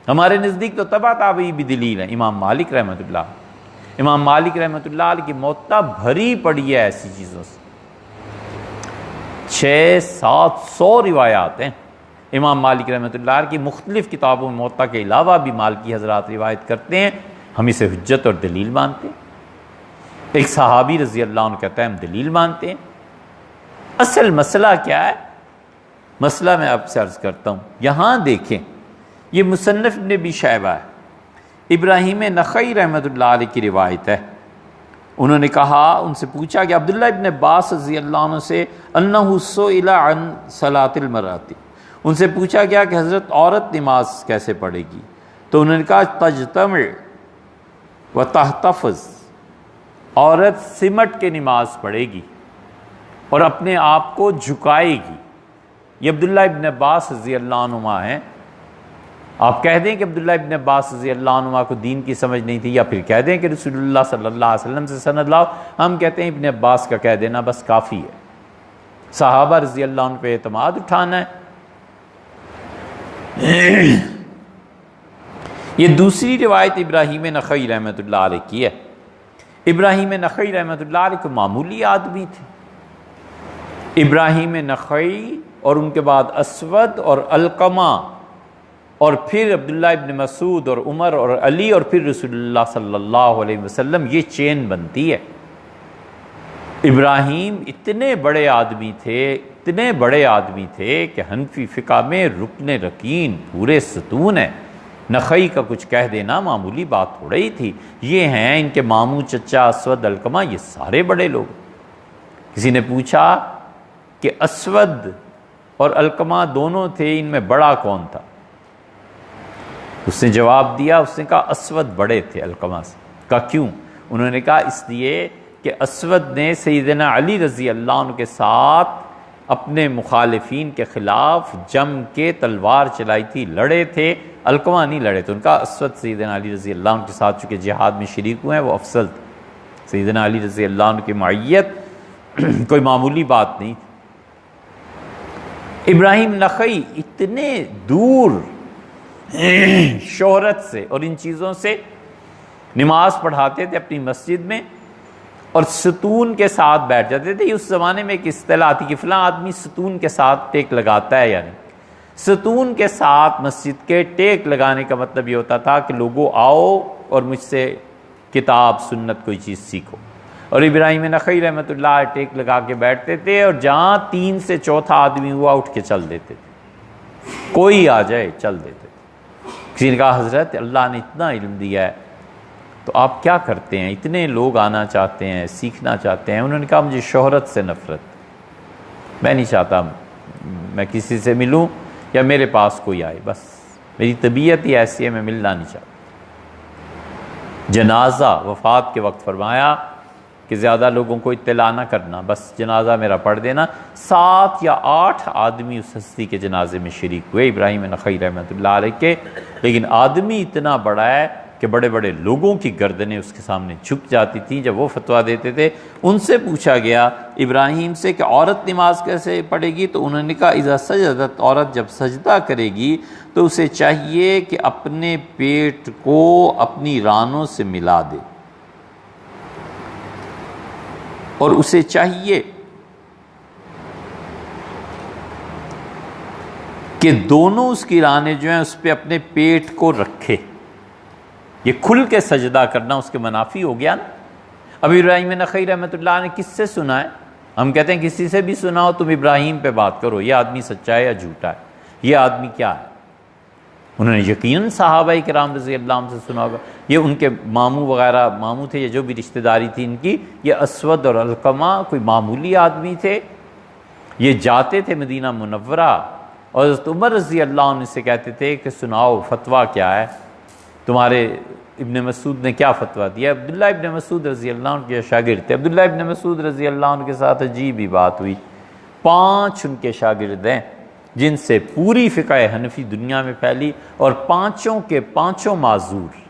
ہمارے نزدیک تو تبع تابعی بھی دلیل ہے۔ امام مالک رحمۃ اللہ علیہ کی موطا بھری پڑی ہے ایسی چیزوں سے، 600-700 روایات ہیں امام مالک رحمۃ اللہ علیہ کی، مختلف کتابوں میں موطا کے علاوہ بھی مالکی حضرات روایت کرتے ہیں، ہم اسے حجت اور دلیل مانتے ہیں۔ ایک صحابی رضی اللہ عنہ کہتا ہے ہم دلیل مانتے ہیں۔ اصل مسئلہ کیا ہے؟ مسئلہ میں آپ سے عرض کرتا ہوں، یہاں دیکھیں یہ مصنف ابن ابی شیبہ ہے، ابراہیم نخعی رحمۃ اللہ علیہ کی روایت ہے۔ انہوں نے کہا، ان سے پوچھا کہ عبداللہ ابن عباس رضی اللہ عنہ سے انہ سئل عن صلاۃ المرأۃ، ان سے پوچھا گیا کہ حضرت عورت نماز کیسے پڑھے گی؟ تو انہوں نے کہا تجتمع وتحتفظ، عورت سمٹ کے نماز پڑھے گی اور اپنے آپ کو جھکائے گی۔ یہ عبداللہ ابن عباس رضی اللہ عنہما ہیں۔ آپ کہہ دیں کہ عبداللہ ابن عباس رضی اللہ عنہما کو دین کی سمجھ نہیں تھی، یا پھر کہہ دیں کہ رسول اللہ صلی اللہ علیہ وسلم سے سند لاؤ، ہم کہتے ہیں ابن عباس کا کہہ دینا بس کافی ہے، صحابہ رضی اللہ عنہ پہ اعتماد اٹھانا ہے۔ یہ دوسری روایت ابراہیم نخعی رحمۃ اللہ علیہ کی ہے۔ ابراہیم نخعی رحمۃ اللہ علیہ کو معمولی آدمی تھے۔ ابراہیم نخعی اور ان کے بعد اسود اور علقمہ اور پھر عبداللہ ابن مسعود اور عمر اور علی اور پھر رسول اللہ صلی اللہ علیہ وسلم، یہ چین بنتی ہے۔ ابراہیم اتنے بڑے آدمی تھے کہ حنفی فقہ میں رکن رکین پورے ستون ہیں۔ نخعی کا کچھ کہہ دینا معمولی بات تھوڑا ہی تھی۔ یہ ہیں ان کے ماموں چچا اسود علقمہ، یہ سارے بڑے لوگ۔ کسی نے پوچھا کہ اسود اور علقمہ دونوں تھے، ان میں بڑا کون تھا؟ اس نے جواب دیا، اس نے کہا اسود بڑے تھے علقمہ سے۔ کہا کیوں؟ انہوں نے کہا اس لیے کہ اسود نے سیدنا علی رضی اللہ عنہ کے ساتھ اپنے مخالفین کے خلاف جم کے تلوار چلائی تھی، لڑے تھے، علقمہ نہیں لڑے تھے۔ ان کا اسود سیدنا علی رضی اللہ عنہ کے ساتھ چونکہ جہاد میں شریک ہوئے ہیں، وہ افضل تھے۔ سیدنا علی رضی اللہ عنہ کی معیت کوئی معمولی بات نہیں تھی۔ ابراہیم نخعی اتنے دور شہرت سے اور ان چیزوں سے نماز پڑھاتے تھے اپنی مسجد میں، اور ستون کے ساتھ بیٹھ جاتے تھے۔ اس زمانے میں ایک اصطلاح تھی کہ فلاں آدمی ستون کے ساتھ ٹیک لگاتا ہے، یعنی ستون کے ساتھ مسجد کے ٹیک لگانے کا مطلب یہ ہوتا تھا کہ لوگوں آؤ اور مجھ سے کتاب سنت کوئی چیز سیکھو۔ اور ابراہیم نخعی رحمۃ اللہ ٹیک لگا کے بیٹھتے تھے، اور جہاں 3 سے چوتھا آدمی ہوا اٹھ کے چل دیتے تھے، کوئی آ جائے چل دیتے تھے۔ کسی نے کہا حضرت اللہ نے اتنا علم دیا ہے تو آپ کیا کرتے ہیں؟ اتنے لوگ آنا چاہتے ہیں، سیکھنا چاہتے ہیں۔ انہوں نے کہا مجھے شہرت سے نفرت، میں نہیں چاہتا میں کسی سے ملوں یا میرے پاس کوئی آئے، بس میری طبیعت ہی ایسی ہے، میں ملنا نہیں چاہتا۔ جنازہ وفات کے وقت فرمایا کہ زیادہ لوگوں کو اطلاع نہ کرنا، بس جنازہ میرا پڑھ دینا۔ 7 یا 8 آدمی اس ہستی کے جنازے میں شریک ہوئے ابراہیم نخعی رحمۃ اللہ علیہ کے، لیکن آدمی اتنا بڑا ہے کہ بڑے بڑے لوگوں کی گردنیں اس کے سامنے جھک جاتی تھیں جب وہ فتویٰ دیتے تھے۔ ان سے پوچھا گیا ابراہیم سے کہ عورت نماز کیسے پڑھے گی، تو انہوں نے کہا اذا سجدت، عورت جب سجدہ کرے گی تو اسے چاہیے کہ اپنے پیٹ کو اپنی رانوں سے ملا دے، اور اسے چاہیے کہ دونوں اس کی رانیں جو ہیں اس پہ اپنے پیٹ کو رکھے۔ یہ کھل کے سجدہ کرنا اس کے منافی ہو گیا نا۔ اب ابراہیم نخعی رحمۃ اللہ نے کس سے سنا ہے؟ ہم کہتے ہیں کسی سے بھی سنا ہو تم ابراہیم پہ بات کرو، یہ آدمی سچا ہے یا جھوٹا ہے، یہ آدمی کیا ہے۔ انہوں نے یقیناً صحابہ کرام رضی اللہ عنہ سے سنا ہوگا۔ یہ ان کے ماموں وغیرہ، ماموں تھے یا جو بھی رشتہ داری تھی ان کی، یہ اسود اور علقمہ کوئی معمولی آدمی تھے، یہ جاتے تھے مدینہ منورہ اور حضرت عمر رضی اللہ عنہ سے کہتے تھے کہ سناؤ فتویٰ کیا ہے، تمہارے ابن مسعود نے کیا فتویٰ دیا۔ عبداللہ ابن مسعود رضی اللہ عنہ کے شاگرد تھے۔ عبداللہ ابن مسعود رضی اللہ عنہ کے ساتھ عجیب ہی بات ہوئی، 5 ان کے شاگرد ہیں جن سے پوری فقہ حنفی دنیا میں پھیلی، اور 5 کے 5 معذور،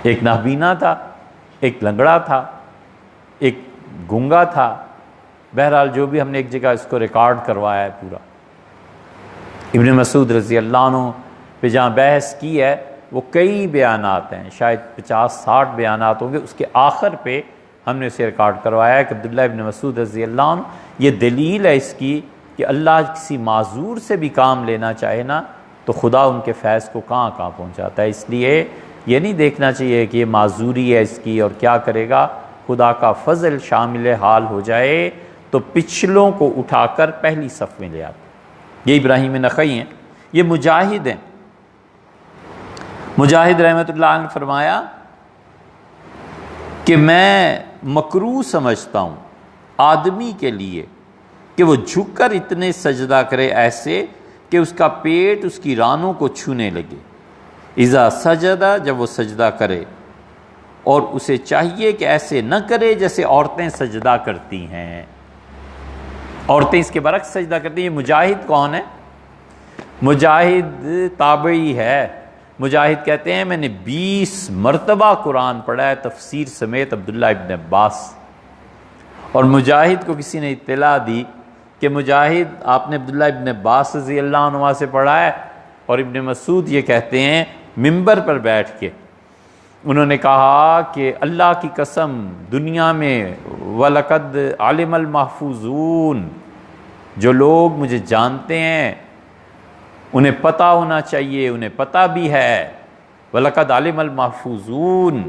ایک نابینا تھا، ایک لنگڑا تھا، ایک گونگا تھا، بہرحال جو بھی ہم نے ایک جگہ اس کو ریکارڈ کروایا ہے پورا۔ ابن مسعود رضی اللہ عنہ پہ جہاں بحث کی ہے وہ کئی بیانات ہیں، شاید 50-60 بیانات ہوں گے، اس کے آخر پہ ہم نے اسے ریکارڈ کروایا ہے کہ عبداللہ ابن مسعود رضی اللہ عنہ، یہ دلیل ہے اس کی کہ اللہ کسی معذور سے بھی کام لینا چاہے نا تو خدا ان کے فیض کو کہاں کہاں پہنچاتا ہے۔ اس لیے یہ نہیں دیکھنا چاہیے کہ یہ معذوری ہے اس کی اور کیا کرے گا، خدا کا فضل شامل حال ہو جائے تو پچھلوں کو اٹھا کر پہلی صف میں لے آتا۔ یہ ابراہیم نخعی ہیں، یہ مجاہد ہیں۔ مجاہد رحمۃ اللہ عنہ نے فرمایا کہ میں مکروہ سمجھتا ہوں آدمی کے لیے کہ وہ جھک کر اتنے سجدہ کرے ایسے کہ اس کا پیٹ اس کی رانوں کو چھونے لگے۔ اذا سجدہ، جب وہ سجدہ کرے، اور اسے چاہیے کہ ایسے نہ کرے جیسے عورتیں سجدہ کرتی ہیں، عورتیں اس کے برعکس سجدہ کرتی ہیں۔ یہ مجاہد کون ہے؟ مجاہد تابعی ہے۔ مجاہد کہتے ہیں میں نے 20 مرتبہ قرآن پڑھا ہے تفسیر سمیت عبداللہ ابن عباس، اور مجاہد کو کسی نے اطلاع دی کہ مجاہد آپ نے عبداللہ ابن عباس رضی اللہ عنہ سے پڑھا ہے، اور ابن مسعود یہ کہتے ہیں منبر پر بیٹھ کے انہوں نے کہا کہ اللہ کی قسم دنیا میں وَلَقَدْ عَلِمَ الْمَحْفُوظُونَ، جو لوگ مجھے جانتے ہیں انہیں پتہ ہونا چاہیے، انہیں پتہ بھی ہے، وَلَقَدْ عَلِمَ الْمَحْفُوظُونَ،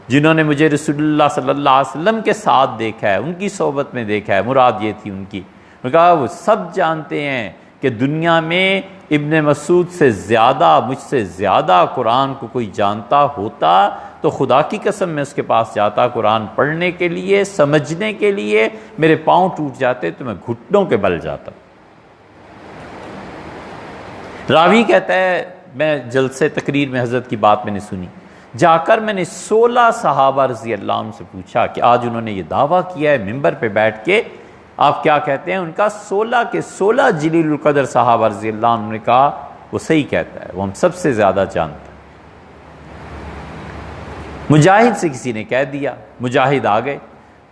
جنہوں نے مجھے رسول اللہ صلی اللہ علیہ وسلم کے ساتھ دیکھا ہے، ان کی صحبت میں دیکھا ہے، مراد یہ تھی ان کی۔ میں کہا وہ سب جانتے ہیں کہ دنیا میں ابن مسعود سے زیادہ، مجھ سے زیادہ قرآن کو کوئی جانتا ہوتا تو خدا کی قسم میں اس کے پاس جاتا قرآن پڑھنے کے لیے، سمجھنے کے لیے، میرے پاؤں ٹوٹ جاتے تو میں گھٹنوں کے بل جاتا۔ راوی کہتا ہے میں جلسے تقریر میں حضرت کی بات میں نے سنی، جا کر میں نے 16 صحابہ رضی اللہ عنہ سے پوچھا کہ آج انہوں نے یہ دعویٰ کیا ہے ممبر پہ بیٹھ کے، آپ کیا کہتے ہیں؟ ان کا 16 کے 16 جلیل القدر صحابہ رضی اللہ عنہ نے کہا وہ صحیح کہتا ہے، وہ ہم سب سے زیادہ جانتے ہیں۔ مجاہد سے کسی نے کہہ دیا، مجاہد آ گئے،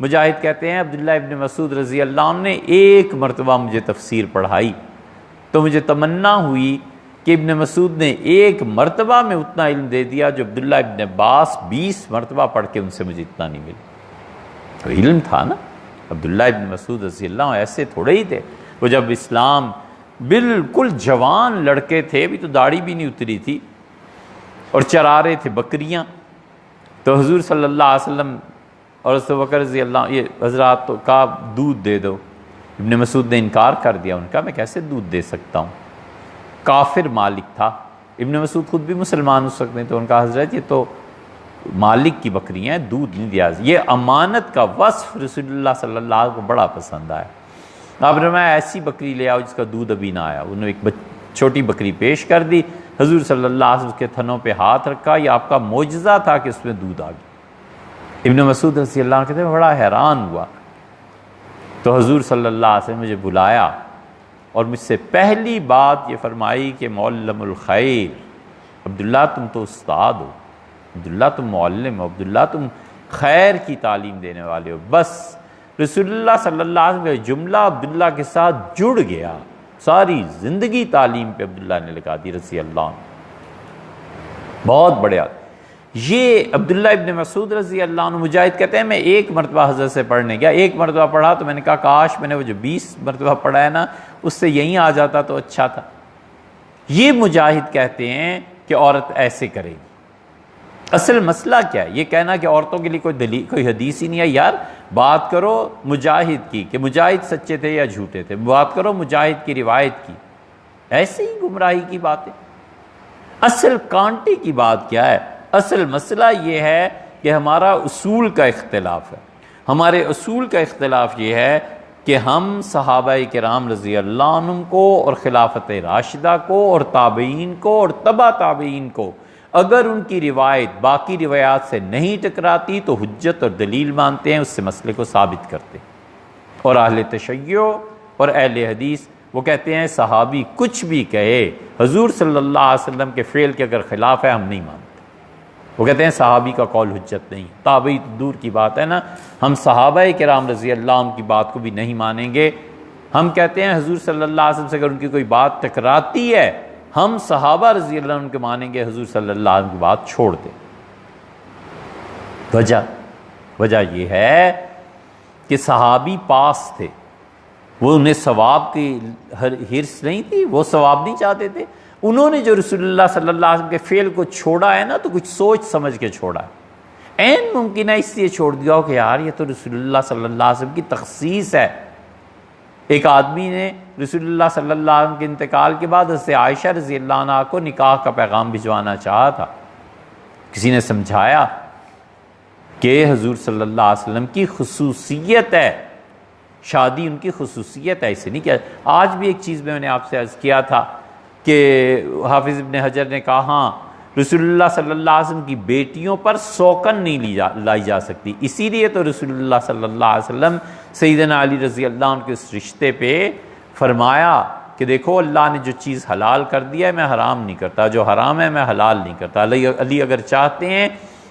مجاہد کہتے ہیں عبداللہ ابن مسعود رضی اللہ عنہ نے ایک مرتبہ مجھے تفسیر پڑھائی تو مجھے تمنا ہوئی کہ ابن مسعود نے ایک مرتبہ میں اتنا علم دے دیا جو عبداللہ ابن عباس 20 مرتبہ پڑھ کے ان سے مجھے اتنا نہیں ملا۔ تو علم تھا نا، عبداللہ ابن مسعود رضی اللہ عنہ ایسے تھوڑے ہی تھے، وہ جب اسلام بالکل جوان لڑکے تھے، ابھی تو داڑھی بھی نہیں اتری تھی، اور چرا رہے تھے بکریاں، تو حضور صلی اللہ علیہ وسلم اور حضرت بکر رضی اللہ عنہ یہ حضرات تو کہا دودھ دے دو، ابن مسعود نے انکار کر دیا، ان کا میں کیسے دودھ دے سکتا ہوں، کافر مالک تھا، ابن مسعود خود بھی مسلمان ہو سکتے ہیں، تو ان کا حضرت یہ تو مالک کی بکریاں ہیں، دودھ نہیں دیا۔ یہ امانت کا وصف رسول اللہ صلی اللہ علیہ وسلم کو بڑا پسند آیا۔ آپ نے میں ایسی بکری لے آؤ جس کا دودھ ابھی نہ آیا، انہوں نے ایک چھوٹی بکری پیش کر دی، حضور صلی اللہ علیہ وسلم کے تھنوں پہ ہاتھ رکھا، یہ آپ کا معجزہ تھا کہ اس میں دودھ آ گیا۔ ابن مسعود رضی اللہ عنہ کہتے ہیں بڑا حیران ہوا، تو حضور صلی اللہ علیہ وسلم مجھے بلایا اور مجھ سے پہلی بات یہ فرمائی کہ معلم الخیر، عبداللہ تم تو استاد ہو، عبداللہ تم معلم ہو، عبداللہ تم خیر کی تعلیم دینے والے ہو. بس رسول اللہ صلی اللہ علیہ وسلم کا جملہ عبداللہ کے ساتھ جڑ گیا، ساری زندگی تعلیم پہ عبداللہ نے لگا دی رضی اللہ عنہ. بہت بڑے آدمی. یہ عبداللہ ابن مسعود رضی اللہ عنہ، مجاہد کہتے ہیں میں ایک مرتبہ حضرت سے پڑھنے گیا، ایک مرتبہ پڑھا تو میں نے کہا کاش میں نے وہ جو 20 مرتبہ پڑھا ہے نا اس سے یہیں آ جاتا تو اچھا تھا. یہ مجاہد کہتے ہیں کہ عورت ایسے کرے گی. اصل مسئلہ کیا ہے؟ یہ کہنا کہ عورتوں کے لیے کوئی حدیث ہی نہیں ہے. یار بات کرو مجاہد کی کہ مجاہد سچے تھے یا جھوٹے تھے، بات کرو مجاہد کی روایت کی. ایسے ہی گمراہی کی باتیں. اصل کانٹے کی بات کیا ہے؟ اصل مسئلہ یہ ہے کہ ہمارا اصول کا اختلاف ہے. ہمارے اصول کا اختلاف یہ ہے کہ ہم صحابہ کرام رضی اللہ عنہم کو اور خلافت راشدہ کو اور تابعین کو اور تبع تابعین کو اگر ان کی روایت باقی روایات سے نہیں ٹکراتی تو حجت اور دلیل مانتے ہیں، اس سے مسئلے کو ثابت کرتے ہیں. اور اہل تشیع اور اہل حدیث وہ کہتے ہیں صحابی کچھ بھی کہے، حضور صلی اللہ علیہ وسلم کے فعل کے اگر خلاف ہے ہم نہیں مانتے. وہ کہتے ہیں صحابی کا قول حجت نہیں. تابعی تو دور کی بات ہے نا، ہم صحابہ کرام رضی اللہ عنہ کی بات کو بھی نہیں مانیں گے. ہم کہتے ہیں حضور صلی اللہ علیہ وسلم سے اگر ان کی کوئی بات ٹکراتی ہے ہم صحابہ رضی اللہ عنہ کے مانیں گے، حضور صلی اللہ علیہ وسلم کی بات چھوڑ دیں. وجہ یہ ہے کہ صحابی پاس تھے، وہ انہیں ثواب کی ہرس نہیں تھی، وہ ثواب نہیں چاہتے تھے. انہوں نے جو رسول اللہ صلی اللہ علیہ وسلم کے فعل کو چھوڑا ہے نا تو کچھ سوچ سمجھ کے چھوڑا ہے. عین ممکن ہے اس لیے چھوڑ دیا ہو کہ یار یہ تو رسول اللہ صلی اللہ علیہ وسلم کی تخصیص ہے. ایک آدمی نے رسول اللہ صلی اللہ علیہ وسلم کے انتقال کے بعد حضرت عائشہ رضی اللہ عنہا کو نکاح کا پیغام بھجوانا چاہا تھا. کسی نے سمجھایا کہ حضور صلی اللہ علیہ وسلم کی خصوصیت ہے، شادی ان کی خصوصیت ہے، اسے نہیں کیا. آج بھی ایک چیز میں نے آپ سے عرض کیا تھا کہ حافظ ابن حجر نے کہا ہاں رسول اللہ صلی اللہ علیہ وسلم کی بیٹیوں پر سوکن نہیں لائی جا سکتی، اسی لیے تو رسول اللہ صلی اللہ علیہ وسلم سیدنا علی رضی اللہ عنہ کے اس رشتے پہ فرمایا کہ دیکھو اللہ نے جو چیز حلال کر دیا ہے میں حرام نہیں کرتا، جو حرام ہے میں حلال نہیں کرتا. علی اگر چاہتے ہیں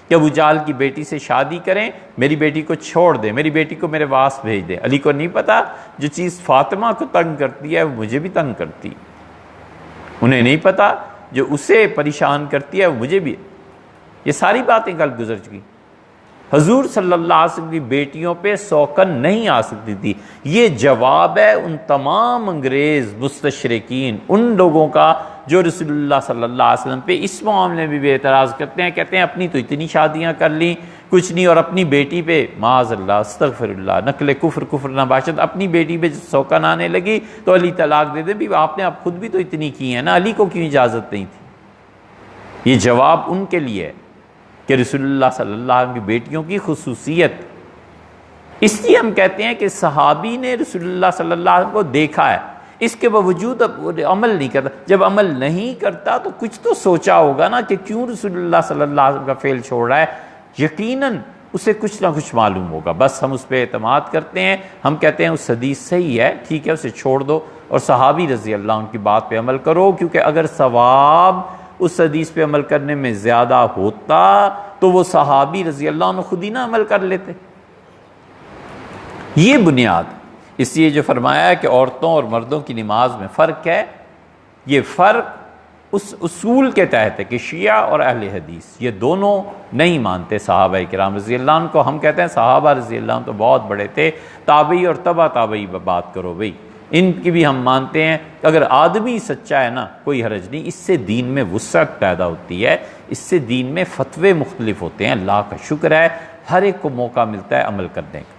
کہ ابو جہل کی بیٹی سے شادی کریں، میری بیٹی کو چھوڑ دیں، میری بیٹی کو میرے پاس بھیج دیں. علی کو نہیں پتا جو چیز فاطمہ کو تنگ کرتی ہے وہ مجھے بھی تنگ کرتی، انہیں نہیں پتا جو اسے پریشان کرتی ہے وہ مجھے بھی. یہ ساری باتیں کل گزر چکی. حضور صلی اللہ علیہ وسلم کی بیٹیوں پہ سوکن نہیں آ سکتی تھی. یہ جواب ہے ان تمام انگریز مستشرقین، ان لوگوں کا جو رسول اللہ صلی اللہ علیہ وسلم پہ اس معاملے میں بھی اعتراض کرتے ہیں. کہتے ہیں اپنی تو اتنی شادیاں کر لیں کچھ نہیں، اور اپنی بیٹی پہ معاذ اللہ استغفر اللہ نقل کفر نہ باشد، اپنی بیٹی پہ سوکن آنے لگی تو علی طلاق دے دے. بھی آپ نے اب خود بھی تو اتنی کی ہے نا، علی کو کیوں اجازت نہیں تھی؟ یہ جواب ان کے لیے ہے کہ رسول اللہ صلی اللہ علیہ وسلم کی بیٹیوں کی خصوصیت. اس لیے ہم کہتے ہیں کہ صحابی نے رسول اللہ صلی اللہ علیہ وسلم کو دیکھا ہے، اس کے باوجود اب عمل نہیں کرتا. جب عمل نہیں کرتا تو کچھ تو سوچا ہوگا نا کہ کیوں رسول اللہ صلی اللہ علیہ وسلم کا فعل چھوڑ رہا ہے. یقیناً اسے کچھ نہ کچھ معلوم ہوگا. بس ہم اس پہ اعتماد کرتے ہیں، ہم کہتے ہیں اس حدیث صحیح ہے، ٹھیک ہے اسے چھوڑ دو اور صحابی رضی اللہ عنہ کی بات پہ عمل کرو. کیونکہ اگر ثواب اس حدیث پہ عمل کرنے میں زیادہ ہوتا تو وہ صحابی رضی اللہ عنہ خود ہی نہ عمل کر لیتے. یہ بنیاد. اس لیے جو فرمایا ہے کہ عورتوں اور مردوں کی نماز میں فرق ہے، یہ فرق اس اصول کے تحت ہے کہ شیعہ اور اہل حدیث یہ دونوں نہیں مانتے صحابہ کرام رضی اللہ عنہ کو. ہم کہتے ہیں صحابہ رضی اللہ عنہ تو بہت بڑے تھے، تابعی اور تبع تابعی بات کرو بھئی، ان کی بھی ہم مانتے ہیں. اگر آدمی سچا ہے نا کوئی حرج نہیں، اس سے دین میں وسعت پیدا ہوتی ہے، اس سے دین میں فتوے مختلف ہوتے ہیں. اللہ کا شکر ہے ہر ایک کو موقع ملتا ہے عمل کرنے کا.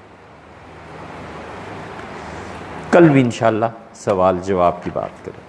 کل بھی انشاءاللہ سوال جواب کی بات کریں.